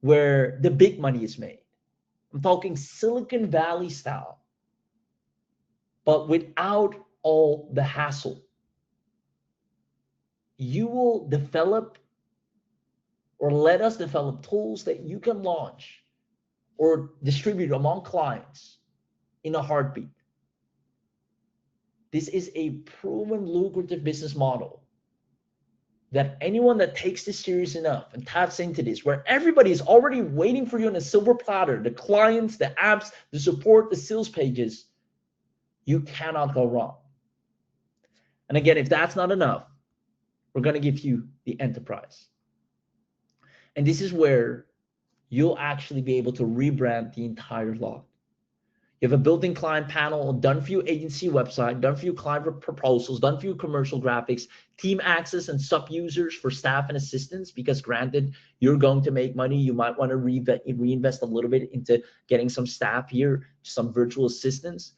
where the big money is made. I'm talking Silicon Valley style, but without all the hassle. You will develop or let us develop tools that you can launch or distribute among clients in a heartbeat. This is a proven lucrative business model that anyone that takes this serious enough and taps into this, where everybody is already waiting for you on a silver platter, the clients, the apps, the support, the sales pages, you cannot go wrong. And again, if that's not enough, we're going to give you the enterprise. And this is where you'll actually be able to rebrand the entire lot. You have a built-in client panel, Done For You agency website, Done For You client proposals, Done For You commercial graphics, team access and sub-users for staff and assistants, because granted, you're going to make money. You might want to reinvest a little bit into getting some staff here, some virtual assistants.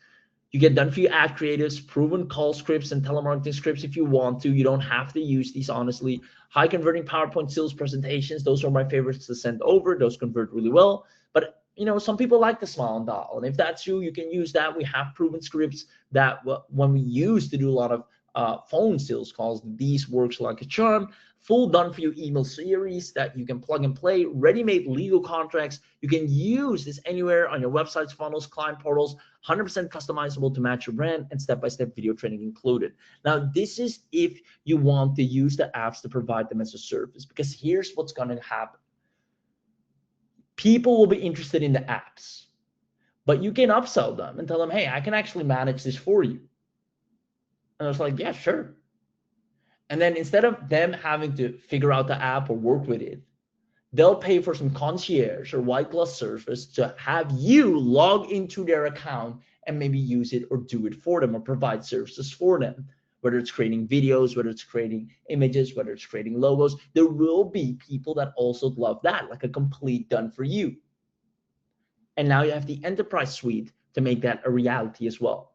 You get Done For You ad creatives, proven call scripts and telemarketing scripts if you want to. You don't have to use these, honestly. High converting PowerPoint sales presentations. Those are my favorites to send over. Those convert really well. But you know, some people like the smile and dial. And if that's you, you can use that. We have proven scripts that when we used to do a lot of phone sales calls, these works like a charm. Full Done For You email series that you can plug and play, ready-made legal contracts. You can use this anywhere on your websites, funnels, client portals, 100% customizable to match your brand, and step-by-step video training included. Now, this is if you want to use the apps to provide them as a service, because here's what's going to happen. People will be interested in the apps, but you can upsell them and tell them, hey, I can actually manage this for you. And I was like, yeah, sure. And then instead of them having to figure out the app or work with it, they'll pay for some concierge or white glove service to have you log into their account and maybe use it or do it for them or provide services for them, whether it's creating videos, whether it's creating images, whether it's creating logos. There will be people that also love that, like a complete Done For You. And now you have the enterprise suite to make that a reality as well,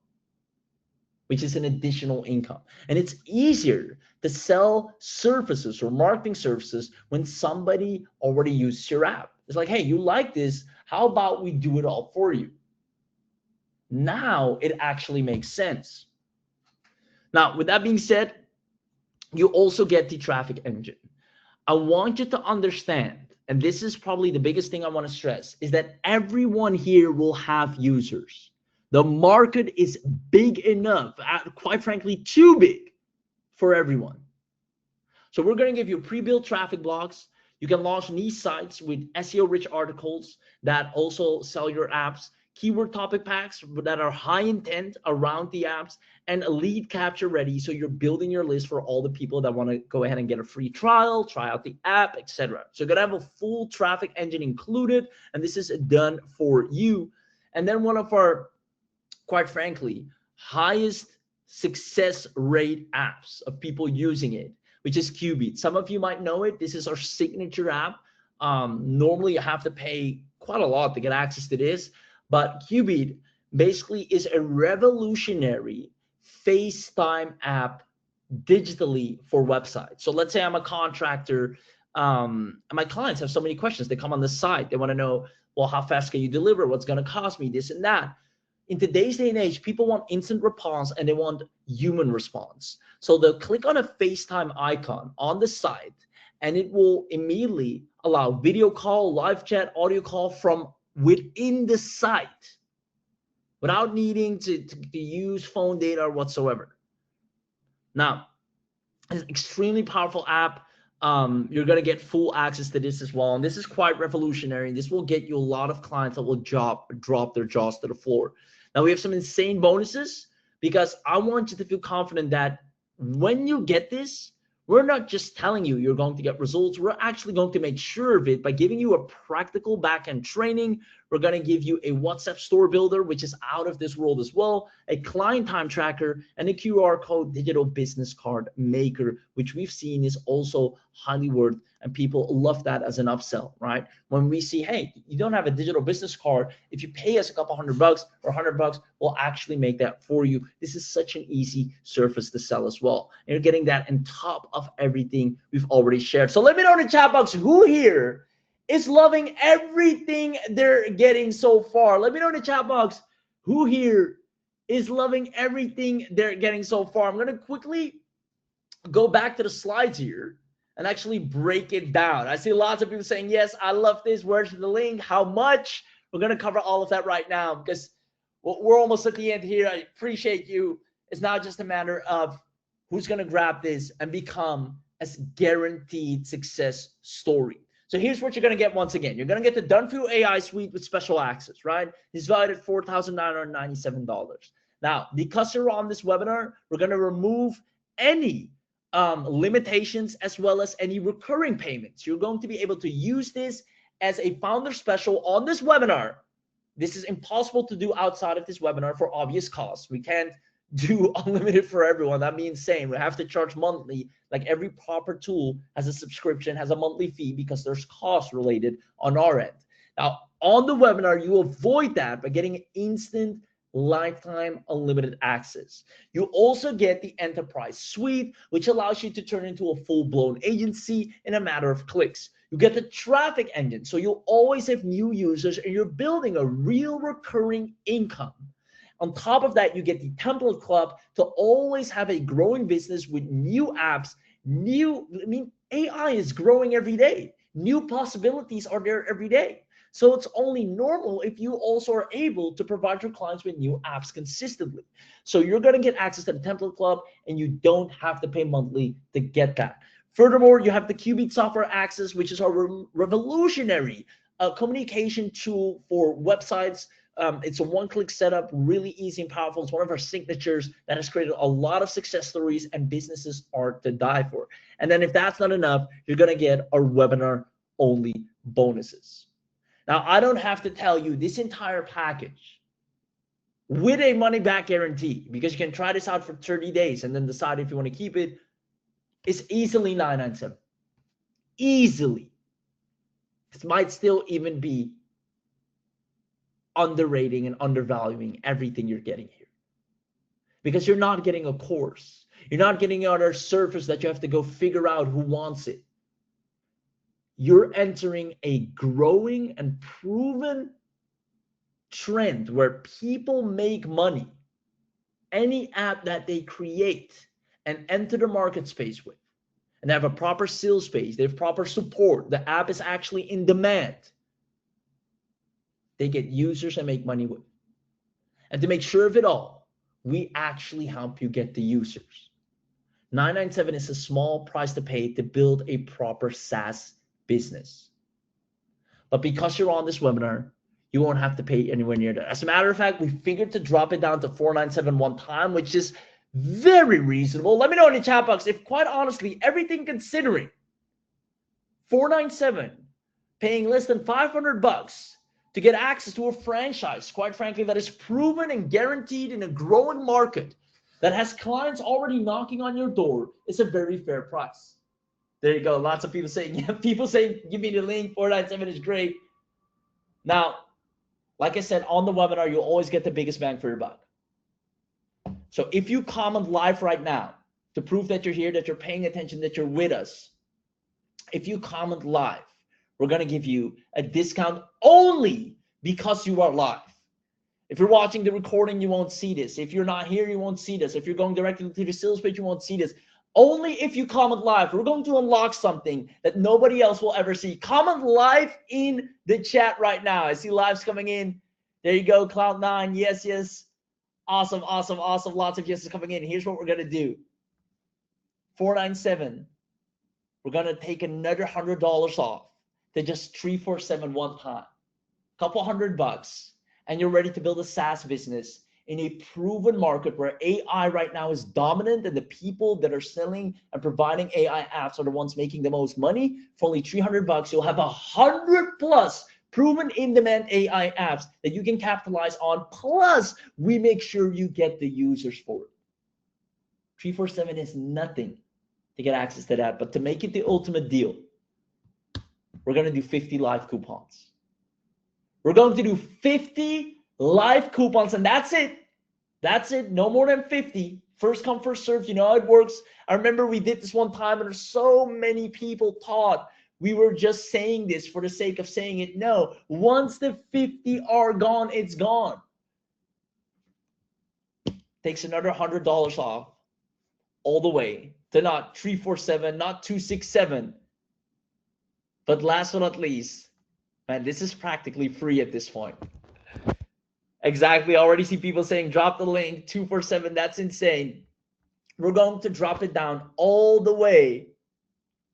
which is an additional income. And it's easier to sell services or marketing services when somebody already uses your app. It's like, hey, you like this, how about we do it all for you? Now it actually makes sense. Now, with that being said, you also get the traffic engine. I want you to understand, and this is probably the biggest thing I want to stress, is that everyone here will have users. The market is big enough, quite frankly, too big for everyone. So we're going to give you pre-built traffic blocks. You can launch niche sites with SEO-rich articles that also sell your apps, keyword topic packs that are high intent around the apps, and a lead capture ready. So you're building your list for all the people that want to go ahead and get a free trial, try out the app, etc. So you're going to have a full traffic engine included, and this is done for you. And then one of our, quite frankly, highest success rate apps of people using it, which is Qbeat. Some of you might know it. This is our signature app. Normally you have to pay quite a lot to get access to this, but Qbeat basically is a revolutionary FaceTime app digitally for websites. So let's say I'm a contractor, and my clients have so many questions. They come on the site. They want to know, well, how fast can you deliver? What's going to cost me? This and that. In today's day and age, people want instant response and they want human response. So they'll click on a FaceTime icon on the site, and it will immediately allow video call, live chat, audio call from within the site without needing to use phone data or whatsoever. Now, it's an extremely powerful app. You're going to get full access to this as well. And this is quite revolutionary. This will get you a lot of clients that will drop their jaws to the floor. Now, we have some insane bonuses because I want you to feel confident that when you get this, we're not just telling you you're going to get results. We're actually going to make sure of it by giving you a practical backend training. We're going to give you a WhatsApp store builder, which is out of this world as well, a client time tracker, and a QR code digital business card maker, which we've seen is also highly worth, and people love that as an upsell, right? When we see, hey, you don't have a digital business card, if you pay us a couple $100 or $100, we'll actually make that for you. This is such an easy surface to sell as well. And you're getting that on top of everything we've already shared. So let me know in the chat box who here is loving everything they're getting so far. Let me know in the chat box who here is loving everything they're getting so far. I'm going to quickly go back to the slides here and actually break it down. I see lots of people saying, yes, I love this. Where's the link? How much? We're going to cover all of that right now because we're almost at the end here. I appreciate you. It's not just a matter of who's going to grab this and become a guaranteed success story. So here's what you're going to get once again. You're going to get the Done For You AI suite with special access, right? It's valued at $4,997. Now, because you're on this webinar, we're going to remove any limitations as well as any recurring payments. You're going to be able to use this as a founder special on this webinar. This is impossible to do outside of this webinar for obvious costs. We can't do unlimited for everyone. That'd be insane. We have to charge monthly. Like every proper tool has a subscription, has a monthly fee because there's costs related on our end. Now, on the webinar, you avoid that by getting instant lifetime unlimited access. You also get the enterprise suite, which allows you to turn into a full-blown agency in a matter of clicks. You get the traffic engine, so you'll always have new users and you're building a real recurring income. On top of that, you get the template club to always have a growing business with new apps. AI is growing every day. New possibilities are there every day. So it's only normal if you also are able to provide your clients with new apps consistently. So you're going to get access to the template club and you don't have to pay monthly to get that. Furthermore, you have the Qbeat software access, which is our revolutionary communication tool for websites. It's a one-click setup, really easy and powerful. It's one of our signatures that has created a lot of success stories and businesses are to die for. And then if that's not enough, you're going to get our webinar-only bonuses. Now, I don't have to tell you this entire package with a money-back guarantee, because you can try this out for 30 days and then decide if you want to keep it, is easily $997. Easily. This might still even be underrating and undervaluing everything you're getting here, because you're not getting a course. You're not getting another surface that you have to go figure out who wants it. You're entering a growing and proven trend where people make money. Any app that they create and enter the market space with, and have a proper sales space, they have proper support, the app is actually in demand, they get users and make money with. And to make sure of it all, we actually help you get the users. $997 is a small price to pay to build a proper SaaS business. But because you're on this webinar, you won't have to pay anywhere near that. As a matter of fact, we figured to drop it down to $497 one time, which is very reasonable. Let me know in the chat box if, quite honestly, everything considering, $497, paying less than $500 to get access to a franchise, quite frankly, that is proven and guaranteed in a growing market, that has clients already knocking on your door is a very fair price. There you go. Lots of people saying, yeah, people saying, give me the link, 497 is great. Now, like I said, on the webinar, you'll always get the biggest bang for your buck. So if you comment live right now to prove that you're here, that you're paying attention, that you're with us, if you comment live, we're going to give you a discount only because you are live. If you're watching the recording, you won't see this. If you're not here, you won't see this. If you're going directly to the sales page, you won't see this. Only if you comment live. We're going to unlock something that nobody else will ever see. Comment live in the chat right now. I see lives coming in. There you go, Cloud9. Yes, yes. Awesome, awesome, awesome. Lots of yeses coming in. Here's what we're going to do. 497. We're going to take another $100 off to just 347 one time. Couple $100, and you're ready to build a SaaS business in a proven market where AI right now is dominant, and the people that are selling and providing AI apps are the ones making the most money. For only $300, you'll have 100+ proven in-demand AI apps that you can capitalize on. Plus, we make sure you get the users for it. 347 is nothing to get access to that, but to make it the ultimate deal, we're going to do 50 live coupons. We're going to do 50 live coupons, and that's it. That's it. No more than 50. First come, first served. You know how it works. I remember we did this one time, and so many people thought we were just saying this for the sake of saying it. No, once the 50 are gone, it's gone. Takes another $100 off all the way to not 347, not 267. But last but not least, man, this is practically free at this point. Exactly. I already see people saying, drop the link, 247. That's insane. We're going to drop it down all the way.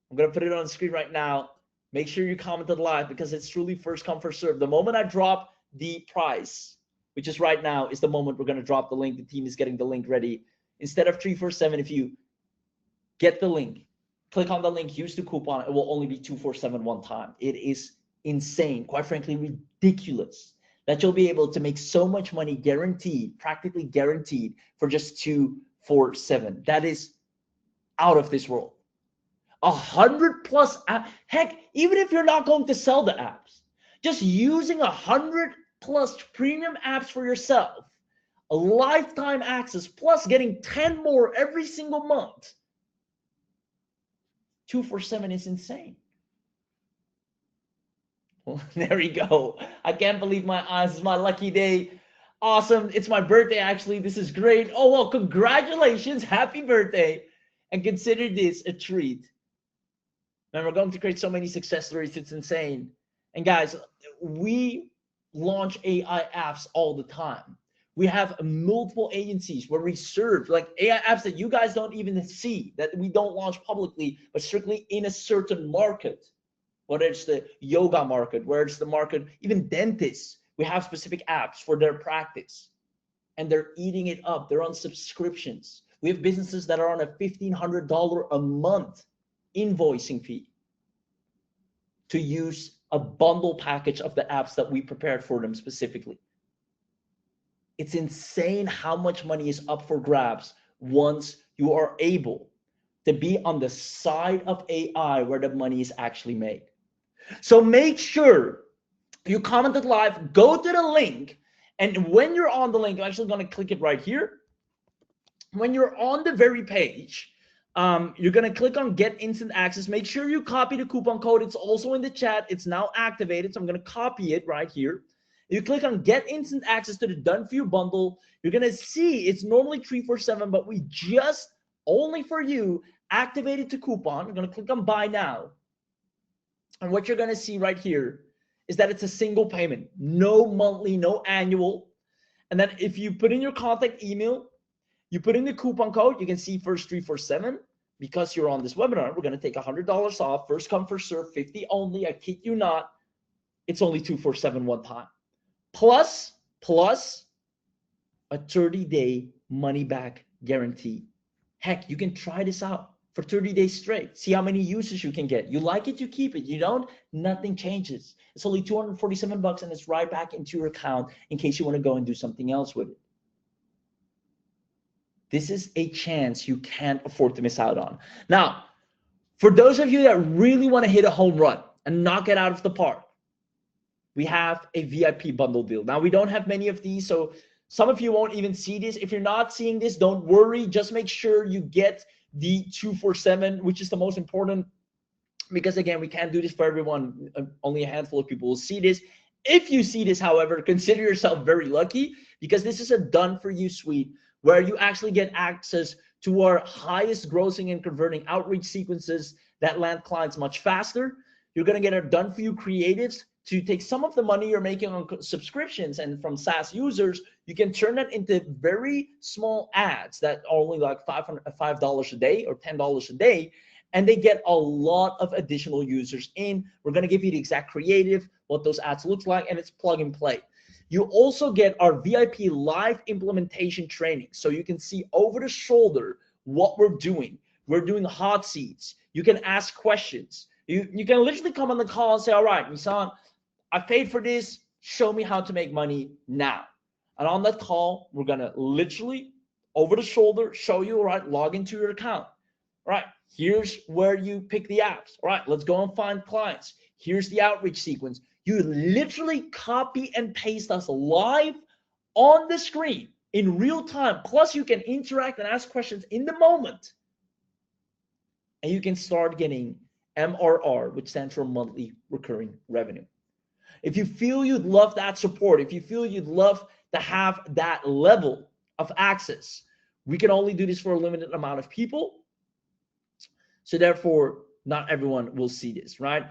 I'm going to put it on the screen right now. Make sure you commented live because it's truly first come, first serve. The moment I drop the price, which is right now, is the moment we're going to drop the link. The team is getting the link ready. Instead of 347, if you get the link, click on the link, use the coupon, it will only be 247 one time. It is insane, quite frankly, ridiculous that you'll be able to make so much money guaranteed, practically guaranteed, for just 247. That is out of this world. 100+ app. Heck, even if you're not going to sell the apps, just using 100+ premium apps for yourself, a lifetime access, plus getting 10 more every single month. 247 is insane. Well, there you go. I can't believe my eyes. It's my lucky day. Awesome. It's my birthday, actually. This is great. Oh, well, congratulations. Happy birthday. And consider this a treat. Man, we're going to create so many success stories. It's insane. And guys, we launch AI apps all the time. We have multiple agencies where we serve like AI apps that you guys don't even see, that we don't launch publicly, but strictly in a certain market. Whether it's the yoga market, where it's the market, even dentists, we have specific apps for their practice, and they're eating it up. They're on subscriptions. We have businesses that are on a $1,500 a month invoicing fee to use a bundle package of the apps that we prepared for them specifically. It's insane how much money is up for grabs once you are able to be on the side of AI where the money is actually made. So make sure you commented live, go to the link, and when you're on the link, I'm actually going to click it right here. When you're on the very page, you're going to click on get instant access. Make sure you copy the coupon code. It's also in the chat. It's now activated, so I'm going to copy it right here. You click on get instant access to the done for you bundle. You're going to see it's normally 347, but we just only for you activated the coupon. You're going to click on buy now. And what you're going to see right here is that it's a single payment, no monthly, no annual. And then if you put in your contact email, you put in the coupon code, you can see first 347. Because you're on this webinar, we're going to take $100 off. First come, first serve, 50 only. I kid you not. It's only 247 one time. Plus a 30-day money back guarantee. Heck, you can try this out for 30 days straight. See how many users you can get. You like it, you keep it. You don't, nothing changes. It's only 247 bucks, and it's right back into your account in case you want to go and do something else with it. This is a chance you can't afford to miss out on. Now, for those of you that really want to hit a home run and knock it out of the park, we have a VIP bundle deal. Now, we don't have many of these, so some of you won't even see this. If you're not seeing this, don't worry. Just make sure you get the 247, which is the most important, because again, we can't do this for everyone. Only a handful of people will see this. If you see this, however, consider yourself very lucky, because this is a done for you suite where you actually get access to our highest grossing and converting outreach sequences that land clients much faster. You're going to get our done for you creatives to take some of the money you're making on subscriptions and from SaaS users. You can turn that into very small ads that are only like $5 a day or $10 a day, and they get a lot of additional users in. We're going to give you the exact creative, what those ads look like, and it's plug and play. You also get our VIP live implementation training, so you can see over the shoulder what we're doing. We're doing hot seats. You can ask questions. You can literally come on the call and say, all right, Misan, I paid for this. Show me how to make money now. And on that call, we're going to literally over the shoulder show you, all right, log into your account. All right, here's where you pick the apps. All right, let's go and find clients. Here's the outreach sequence. You literally copy and paste us live on the screen in real time. Plus, you can interact and ask questions in the moment. And you can start getting MRR, which stands for monthly recurring revenue. If you feel you'd love that support, if you feel you'd love to have that level of access, we can only do this for a limited amount of people. So therefore, not everyone will see this, right?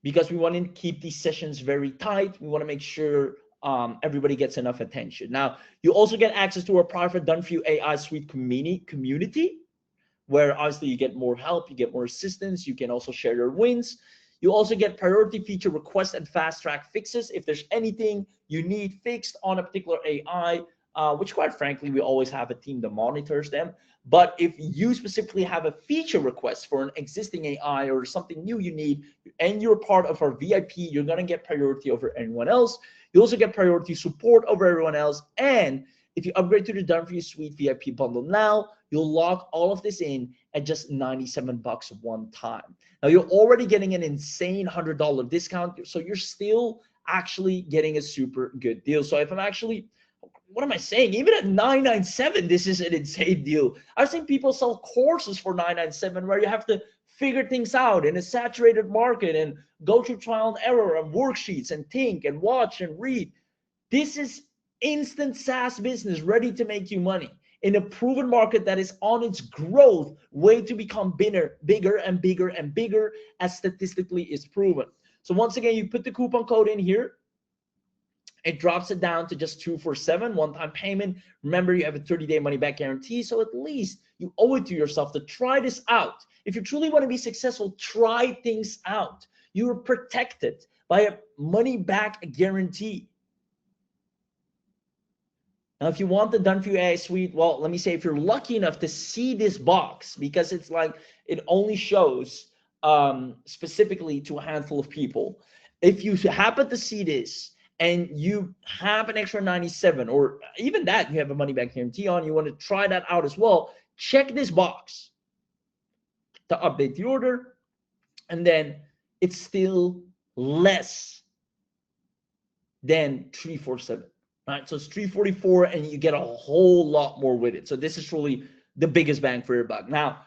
Because we want to keep these sessions very tight. We want to make sure everybody gets enough attention. Now, you also get access to our private Done For You AI Suite community, where obviously you get more help, you get more assistance, you can also share your wins. You also get priority feature requests and fast track fixes. If there's anything you need fixed on a particular AI, which quite frankly, we always have a team that monitors them. But if you specifically have a feature request for an existing AI or something new you need, and you're part of our VIP, you're going to get priority over anyone else. You also get priority support over everyone else. And if you upgrade to the Done For You Suite VIP bundle now, you'll lock all of this in at just $97 one time. Now, you're already getting an insane $100 discount, so you're still actually getting a super good deal. So if I'm actually, what am I saying? Even at $997, this is an insane deal. I've seen people sell courses for $997 where you have to figure things out in a saturated market and go through trial and error and worksheets and think and watch and read. This is instant SaaS business ready to make you money in a proven market that is on its growth way to become bigger and bigger and bigger, as statistically is proven. So once again, you put the coupon code in here. It drops it down to just $247 one-time payment. Remember, you have a 30-day money-back guarantee, so at least you owe it to yourself to try this out. If you truly want to be successful, try things out. You are protected by a money-back guarantee. Now, if you want the Done For You AI Suite, well, let me say, if you're lucky enough to see this box, because it's like it only shows specifically to a handful of people. If you happen to see this and you have an extra 97, or even that you have a money back guarantee on, you want to try that out as well, check this box to update the order, and then it's still less than 347. Right, so it's 344 and you get a whole lot more with it. So this is really the biggest bang for your buck. Now,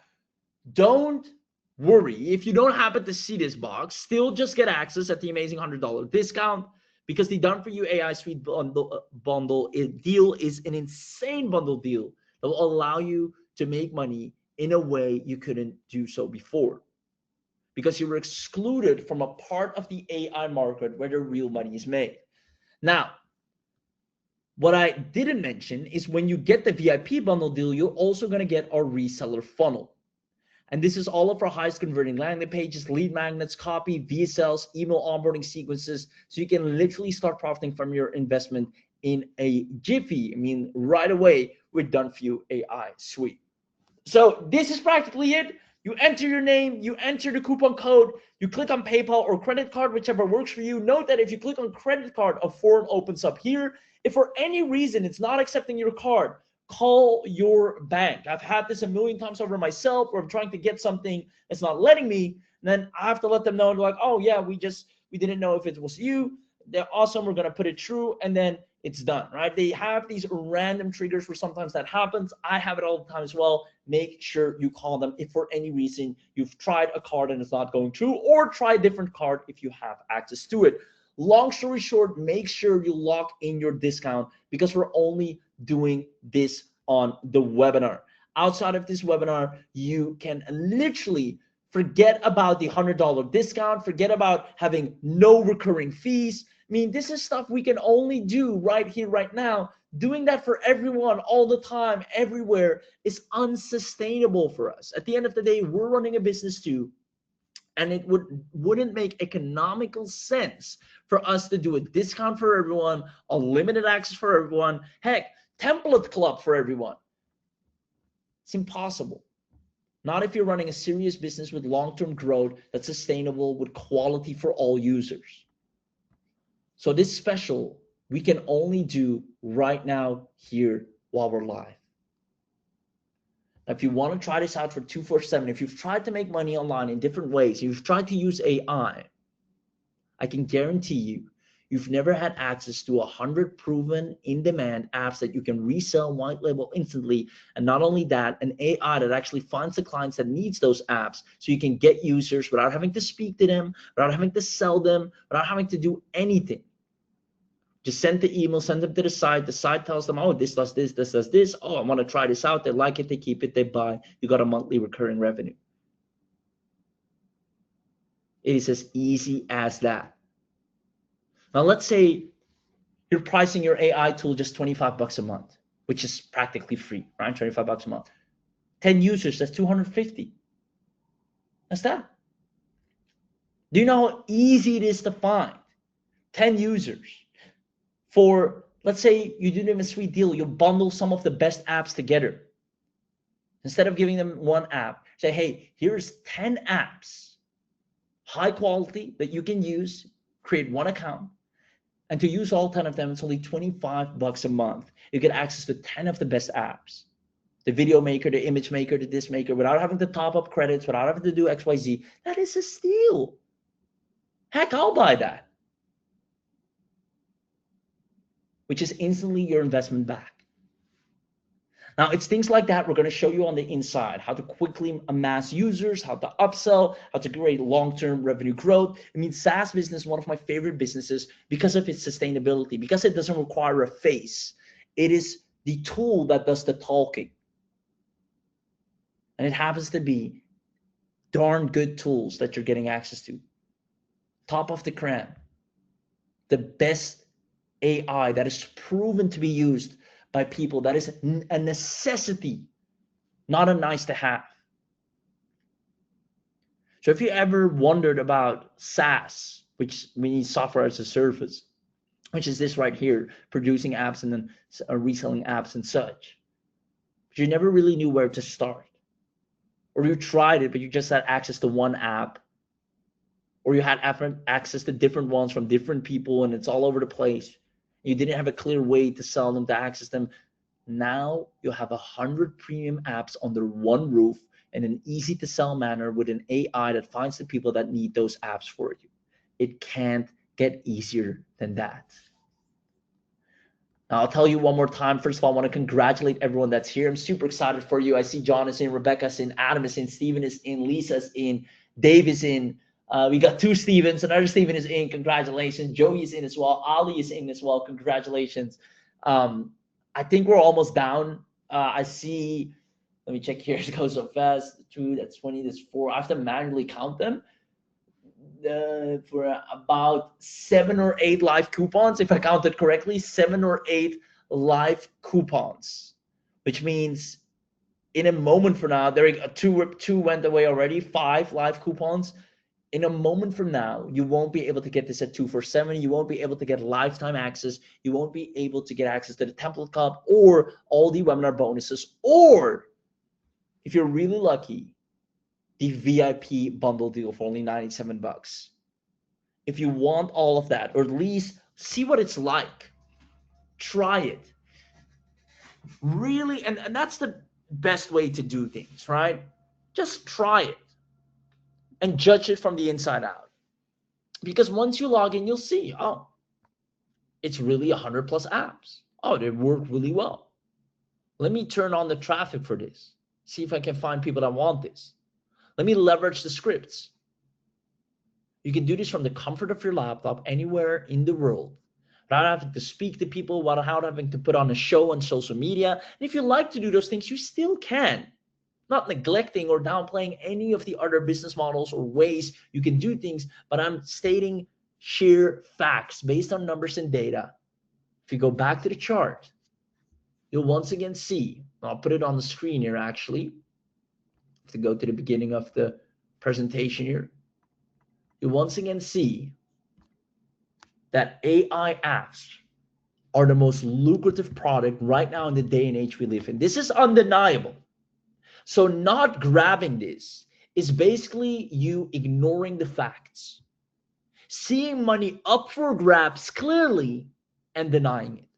don't worry if you don't happen to see this box, still just get access at the amazing $100 discount, because the Done For You AI Suite bundle deal is an insane bundle deal that will allow you to make money in a way you couldn't do so before, because you were excluded from a part of the AI market where the real money is made. Now, what I didn't mention is when you get the VIP bundle deal, you're also going to get our reseller funnel. And this is all of our highest converting landing pages, lead magnets, copy, VSLs, email onboarding sequences. So you can literally start profiting from your investment in a jiffy. I mean, right away with Done For You AI Suite. So this is practically it. You enter your name, you enter the coupon code, you click on PayPal or credit card, whichever works for you. Note that if you click on credit card, a form opens up here. If for any reason it's not accepting your card, Call your bank. I've had this a million times over myself, where I'm trying to get something that's not letting me. And then I have to let them know, like, oh yeah, we didn't know if it was you. They're awesome. We're going to put it through, and then it's done, right? They have these random triggers where sometimes that happens. I have it all the time as well. Make sure you call them if for any reason you've tried a card and it's not going through, or try a different card if you have access to it. Long story short, make sure you lock in your discount, because we're only doing this on the webinar. Outside of this webinar, you can literally forget about the $100 discount, forget about having no recurring fees. I mean, this is stuff we can only do right here, right now. Doing that for everyone all the time, everywhere, is unsustainable for us. At the end of the day, we're running a business too, and it wouldn't make economical sense for us to do a discount for everyone, a limited access for everyone, heck, template club for everyone. It's impossible. Not if you're running a serious business with long-term growth that's sustainable, with quality for all users. So this special, we can only do right now here while we're live. Now, if you want to try this out for 247, if you've tried to make money online in different ways, you've tried to use AI, I can guarantee you've never had access to 100 proven in-demand apps that you can resell white label instantly. And not only that, an AI that actually finds the clients that needs those apps, so you can get users without having to speak to them, without having to sell them, without having to do anything. Just send the email, send them to the site tells them, oh, this does this, this does this. Oh, I want to try this out. They like it, they keep it, they buy. You got a monthly recurring revenue. It is as easy as that. Now, let's say you're pricing your AI tool just 25 bucks a month, which is practically free, right? 25 bucks a month. 10 users, that's 250. That's that. Do you know how easy it is to find 10 users? For, let's say you do them a sweet deal, you bundle some of the best apps together. Instead of giving them one app, say, hey, here's 10 apps, high quality, that you can use, create one account. And to use all 10 of them, it's only 25 bucks a month. You get access to 10 of the best apps. The video maker, the image maker, the this maker, without having to top up credits, without having to do XYZ. That is a steal. Heck, I'll buy that. Which is instantly your investment back. Now, it's things like that we're going to show you on the inside, how to quickly amass users, how to upsell, how to create long-term revenue growth. I mean, SaaS business is one of my favorite businesses because of its sustainability, because it doesn't require a face. It is the tool that does the talking. And it happens to be darn good tools that you're getting access to. Top of the crown. The best AI that is proven to be used by people. That is a necessity, not a nice to have. So if you ever wondered about SaaS, which means software as a service, which is this right here, producing apps and then reselling apps and such, but you never really knew where to start, or you tried it but you just had access to one app, or you had access to different ones from different people and it's all over the place. You didn't have a clear way to sell them, to access them. Now you have 100 premium apps under one roof in an easy to sell manner with an AI that finds the people that need those apps for you. It can't get easier than that. Now, I'll tell you one more time. First of all, I want to congratulate everyone that's here. I'm super excited for you. I see John is in, Rebecca's in, Adam is in, Steven is in, Lisa's in, Dave is in. We got two Stevens, another Steven is in, congratulations. Joey is in as well. Ali is in as well, congratulations. I think we're almost down. I see, let me check here, it goes so fast. 2, that's 20, that's 4. I have to manually count them. For about 7 or 8 live coupons, if I counted correctly, 7 or 8 live coupons, which means in a moment from now, there are 2 went away already, 5 live coupons. In a moment from now, you won't be able to get this at 247. You won't be able to get lifetime access. You won't be able to get access to the template club or all the webinar bonuses, or if you're really lucky, the VIP bundle deal for only 97 bucks. If you want all of that, or at least see what it's like, try it. Really, and that's the best way to do things, right? Just try it and judge it from the inside out. Because once you log in, you'll see, oh, it's really 100 plus apps. Oh, they work really well. Let me turn on the traffic for this. See if I can find people that want this. Let me leverage the scripts. You can do this from the comfort of your laptop anywhere in the world without having to speak to people, without having to put on a show on social media. And if you like to do those things, you still can. Not neglecting or downplaying any of the other business models or ways you can do things, but I'm stating sheer facts based on numbers and data. If you go back to the chart, you'll once again see, I'll put it on the screen here actually, to go to the beginning of the presentation here, you once again see that AI apps are the most lucrative product right now in the day and age we live in. This is undeniable. So not grabbing this is basically you ignoring the facts, seeing money up for grabs clearly and denying it.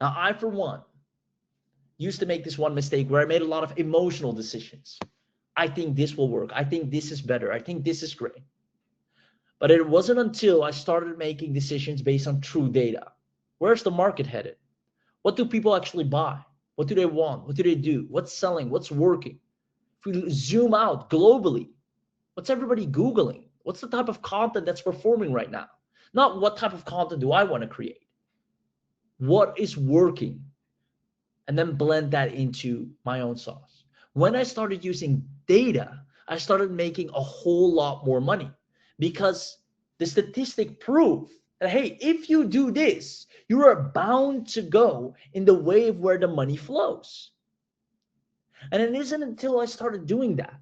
Now, I, for one, used to make this one mistake where I made a lot of emotional decisions. I think this will work. I think this is better. I think this is great. But it wasn't until I started making decisions based on true data. Where's the market headed? What do people actually buy? What do they want? What do they do? What's selling? What's working? If we zoom out globally, what's everybody Googling? What's the type of content that's performing right now? Not what type of content do I want to create? What is working? And then blend that into my own sauce. When I started using data, I started making a whole lot more money because the statistic proved that, hey, if you do this, you are bound to go in the wave where the money flows. And it isn't until I started doing that,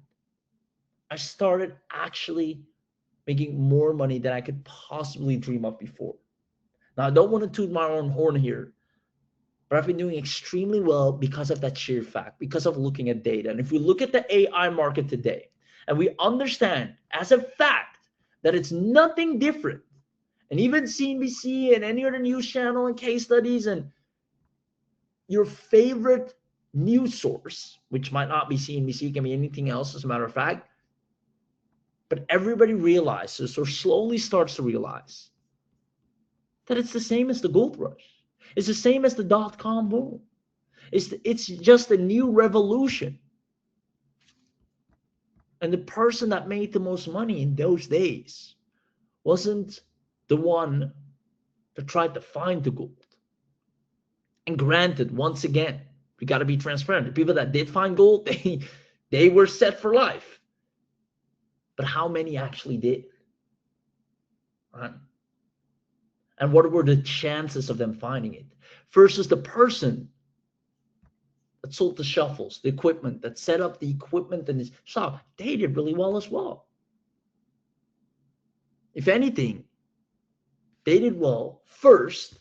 I started actually making more money than I could possibly dream of before. Now, I don't want to toot my own horn here, but I've been doing extremely well because of that sheer fact, because of looking at data. And if we look at the AI market today, and we understand as a fact that it's nothing different, and even CNBC and any other news channel and case studies and your favorite news source, which might not be CNBC, can be anything else as a matter of fact, but everybody realizes or slowly starts to realize that it's the same as the gold rush. It's the same as the dot-com boom. It's just a new revolution. And the person that made the most money in those days wasn't the one that tried to find the gold. And granted, once again, we got to be transparent. The people that did find gold, they were set for life. But how many actually did? Right? And what were the chances of them finding it versus the person that sold the shuffles, the equipment, that set up the equipment in his shop? They did really well as well. If anything, they did well first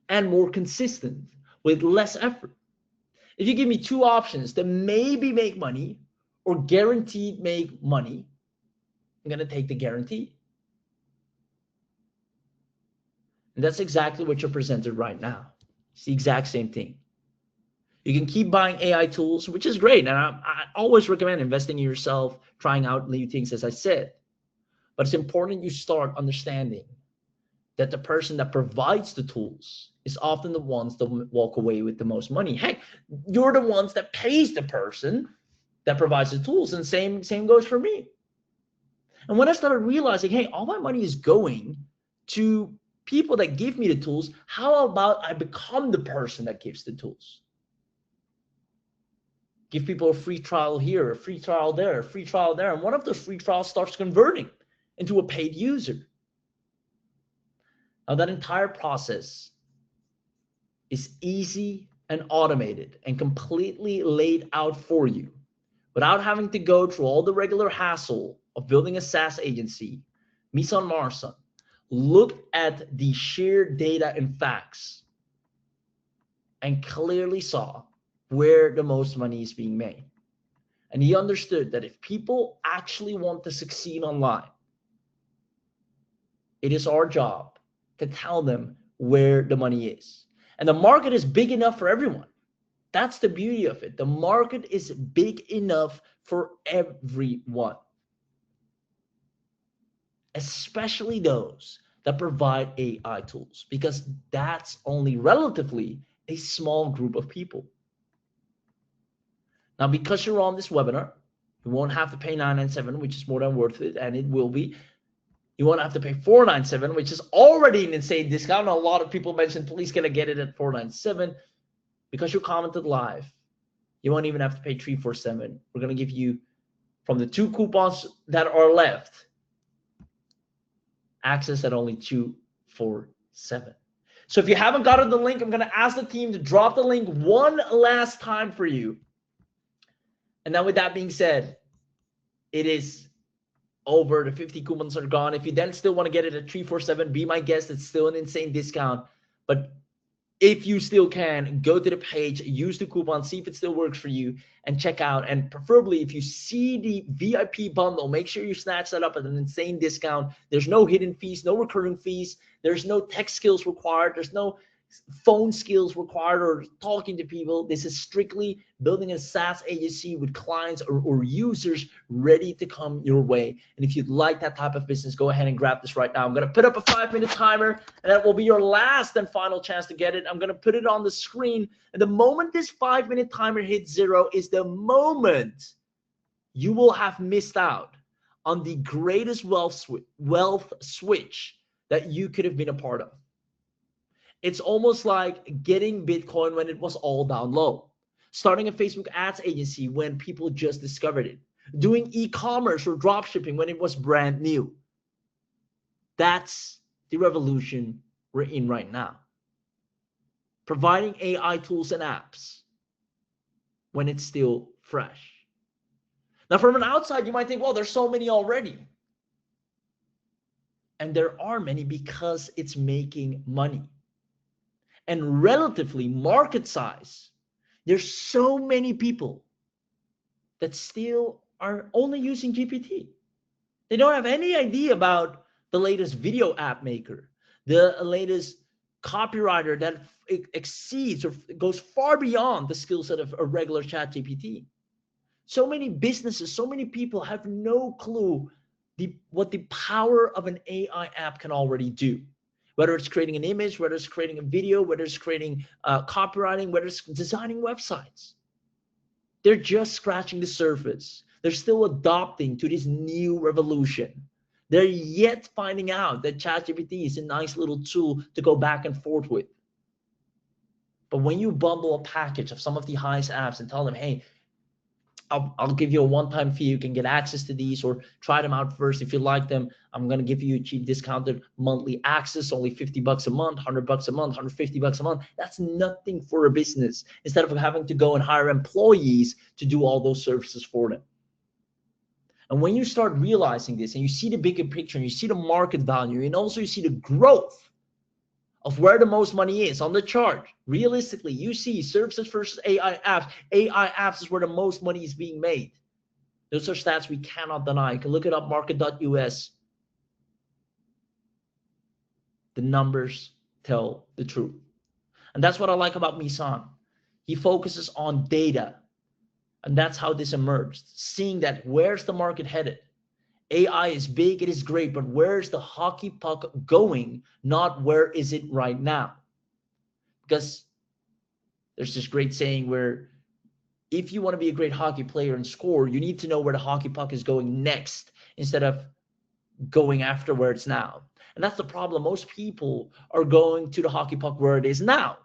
and more consistent with less effort. If you give me two options to maybe make money or guaranteed make money, I'm going to take the guarantee. And that's exactly what you're presented right now. It's the exact same thing. You can keep buying AI tools, which is great. And I always recommend investing in yourself, trying out new things, as I said. But it's important you start understanding that the person that provides the tools is often the ones that walk away with the most money. Heck, you're the ones that pays the person that provides the tools. And same goes for me. And when I started realizing, hey, all my money is going to people that give me the tools, how about I become the person that gives the tools? Give people a free trial here, a free trial there, a free trial there. And one of those free trials starts converting into a paid user. Now that entire process is easy and automated and completely laid out for you without having to go through all the regular hassle of building a SaaS agency. Misan Morrison looked at the sheer data and facts and clearly saw where the most money is being made. And he understood that if people actually want to succeed online, it is our job to tell them where the money is. And the market is big enough for everyone. That's the beauty of it. The market is big enough for everyone, especially those that provide AI tools, because that's only relatively a small group of people. Now, because you're on this webinar, you won't have to pay $997, which is more than worth it, and it will be. You won't have to pay $497, which is already an insane discount. A lot of people mentioned, please can I get it at $497? Because you commented live, you won't even have to pay $347. We're going to give you, from the 2 coupons that are left, access at only $247. So if you haven't gotten the link, I'm going to ask the team to drop the link one last time for you. And now with that being said, it is over. The 50 coupons are gone. If you then still want to get it at $347, be my guest. It's still an insane discount. But if you still can, go to the page, use the coupon, see if it still works for you, and check out. And preferably, if you see the VIP bundle, make sure you snatch that up at an insane discount. There's no hidden fees, no recurring fees. There's no tech skills required. There's no phone skills required or talking to people. This is strictly building a SaaS agency with clients or users ready to come your way. And if you'd like that type of business, go ahead and grab this right now. I'm going to put up a 5-minute timer, and that will be your last and final chance to get it. I'm going to put it on the screen. And the moment this 5-minute timer hits 0 is the moment you will have missed out on the greatest wealth switch that you could have been a part of. It's almost like getting Bitcoin when it was all down low, starting a Facebook ads agency when people just discovered it, doing e-commerce or dropshipping when it was brand new. That's the revolution we're in right now. Providing AI tools and apps when it's still fresh. Now, from an outside, you might think, well, there's so many already. And there are many because it's making money. And relatively market size, there's so many people that still are only using GPT. They don't have any idea about the latest video app maker, the latest copywriter that exceeds or goes far beyond the skill set of a regular chat GPT. So many businesses, so many people have no clue what the power of an AI app can already do. Whether it's creating an image, whether it's creating a video, whether it's creating copywriting, whether it's designing websites. They're just scratching the surface. They're still adopting to this new revolution. They're yet finding out that ChatGPT is a nice little tool to go back and forth with. But when you bundle a package of some of the highest apps and tell them, hey, I'll give you a one-time fee. You can get access to these or try them out first. If you like them, I'm going to give you a cheap discounted monthly access, only $50 a month, $100 a month, $150 a month. That's nothing for a business, instead of having to go and hire employees to do all those services for them. And when you start realizing this and you see the bigger picture and you see the market value and also you see the growth of where the most money is on the chart, realistically, you see services versus AI apps. AI apps is where the most money is being made. Those are stats we cannot deny. You can look it up, market.us. The numbers tell the truth. And that's what I like about Misan. He focuses on data. And that's how this emerged. Seeing that, where's the market headed? AI is big, it is great, but where's the hockey puck going? Not where is it right now? Because there's this great saying where if you want to be a great hockey player and score, you need to know where the hockey puck is going next instead of going after where it's now. And that's the problem. Most people are going to the hockey puck where it is now.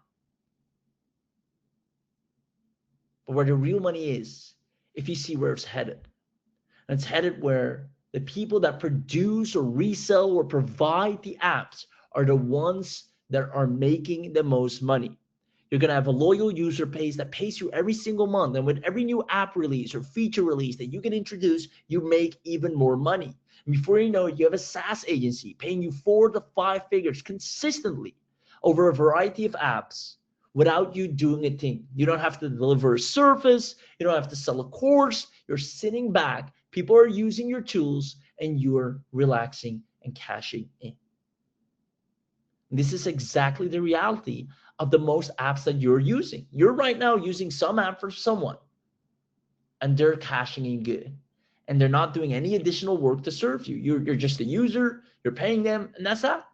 But where the real money is, if you see where it's headed, and it's headed where the people that produce or resell or provide the apps are the ones that are making the most money. You're going to have a loyal user base that pays you every single month. And with every new app release or feature release that you can introduce, you make even more money. And before you know it, you have a SaaS agency paying you 4 to 5 figures consistently over a variety of apps without you doing a thing. You don't have to deliver a service. You don't have to sell a course. You're sitting back. People are using your tools and you're relaxing and cashing in. This is exactly the reality of the most apps that you're using. You're right now using some app for someone, and they're cashing in good, and they're not doing any additional work to serve you. You're just a user, you're paying them, and that's that.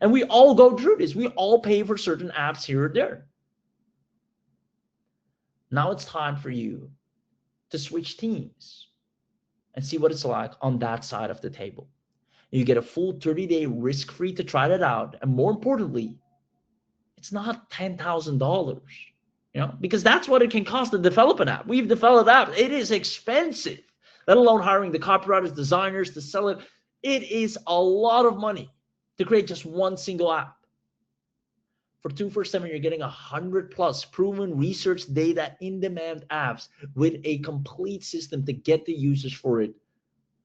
And we all go through this. We all pay for certain apps here or there. Now it's time for you to switch teams and see what it's like on that side of the table. You get a full 30-day risk-free to try that out. And more importantly, it's not $10,000, because that's what it can cost to develop an app. We've developed apps. It is expensive, let alone hiring the copywriters, designers to sell it. It is a lot of money to create just one single app. For 247, you're getting 100+ proven research data in-demand apps with a complete system to get the users for it.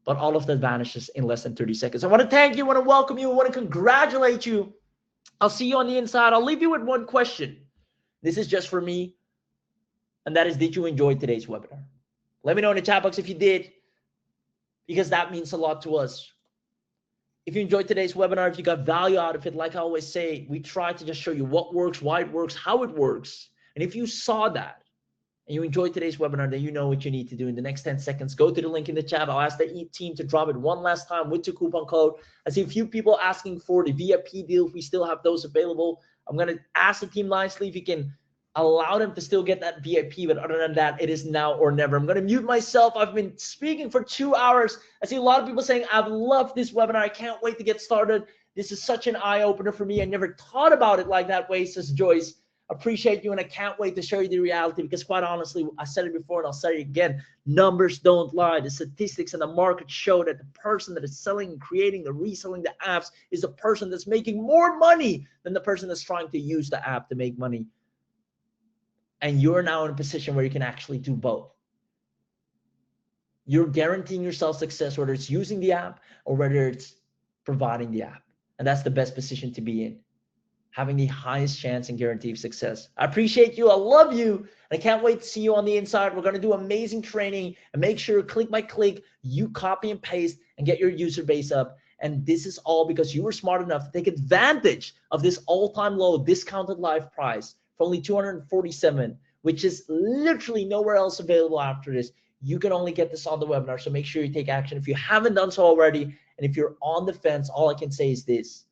But all of that vanishes in less than 30 seconds. I want to thank you, I want to welcome you, I want to congratulate you. I'll see you on the inside. I'll leave you with one question. This is just for me, and that is, did you enjoy today's webinar? Let me know in the chat box if you did, because that means a lot to us. If you enjoyed today's webinar, if you got value out of it, like I always say, we try to just show you what works, why it works, how it works. And if you saw that and you enjoyed today's webinar, then you know what you need to do. In the next 10 seconds, go to the link in the chat. I'll ask the team to drop it one last time with the coupon code. I see a few people asking for the VIP deal. If we still have those available, I'm going to ask the team nicely if you can allow them to still get that VIP, but other than that, it is now or never. I'm going to mute myself. I've been speaking for 2 hours. I see a lot of people saying, I've loved this webinar. I can't wait to get started. This is such an eye-opener for me. I never thought about it like that way, says Joyce. Appreciate you, and I can't wait to show you the reality, because quite honestly, I said it before and I'll say it again, numbers don't lie. The statistics and the market show that the person that is selling and creating and reselling the apps is the person that's making more money than the person that's trying to use the app to make money. And you're now in a position where you can actually do both. You're guaranteeing yourself success, whether it's using the app or whether it's providing the app. And that's the best position to be in, having the highest chance and guarantee of success. I appreciate you. I love you. And I can't wait to see you on the inside. We're going to do amazing training, and make sure click by click, you copy and paste and get your user base up. And this is all because you were smart enough to take advantage of this all-time low discounted live price for only $247, which is literally nowhere else available after this. You can only get this on the webinar, so make sure you take action if you haven't done so already. And if you're on the fence, all I can say is this: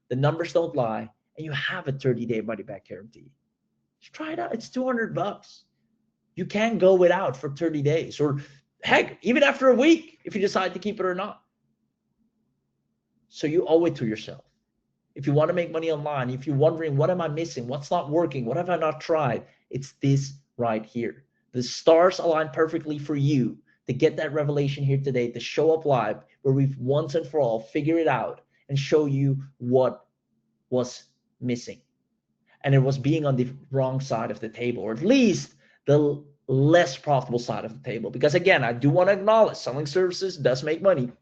the numbers don't lie, and you have a 30-day money-back guarantee. Just try it out. It's $200. You can go without for 30 days, or heck, even after a week, if you decide to keep it or not. So you owe it to yourself. If you want to make money online, if you're wondering, what am I missing? What's not working? What have I not tried? It's this right here. The stars align perfectly for you to get that revelation here today, to show up live, where we've once and for all figured it out and show you what was missing. And it was being on the wrong side of the table, or at least the less profitable side of the table. Because again, I do want to acknowledge selling services does make money.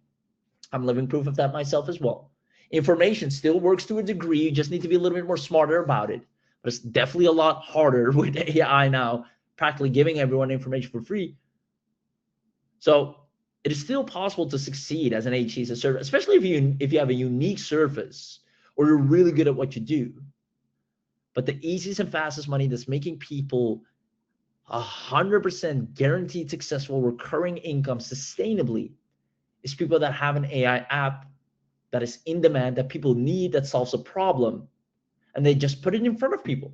I'm living proof of that myself as well. Information still works to a degree. You just need to be a little bit more smarter about it. But it's definitely a lot harder with AI now, practically giving everyone information for free. So it is still possible to succeed as an HC service, especially if you have a unique service or you're really good at what you do. But the easiest and fastest money that's making people 100% guaranteed successful recurring income sustainably is people that have an AI app that is in demand, that people need, that solves a problem, and they just put it in front of people.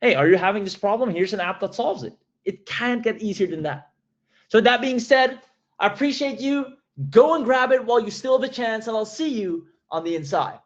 Hey, are you having this problem? Here's an app that solves it. It can't get easier than that. So that being said, I appreciate you. Go and grab it while you still have a chance, and I'll see you on the inside.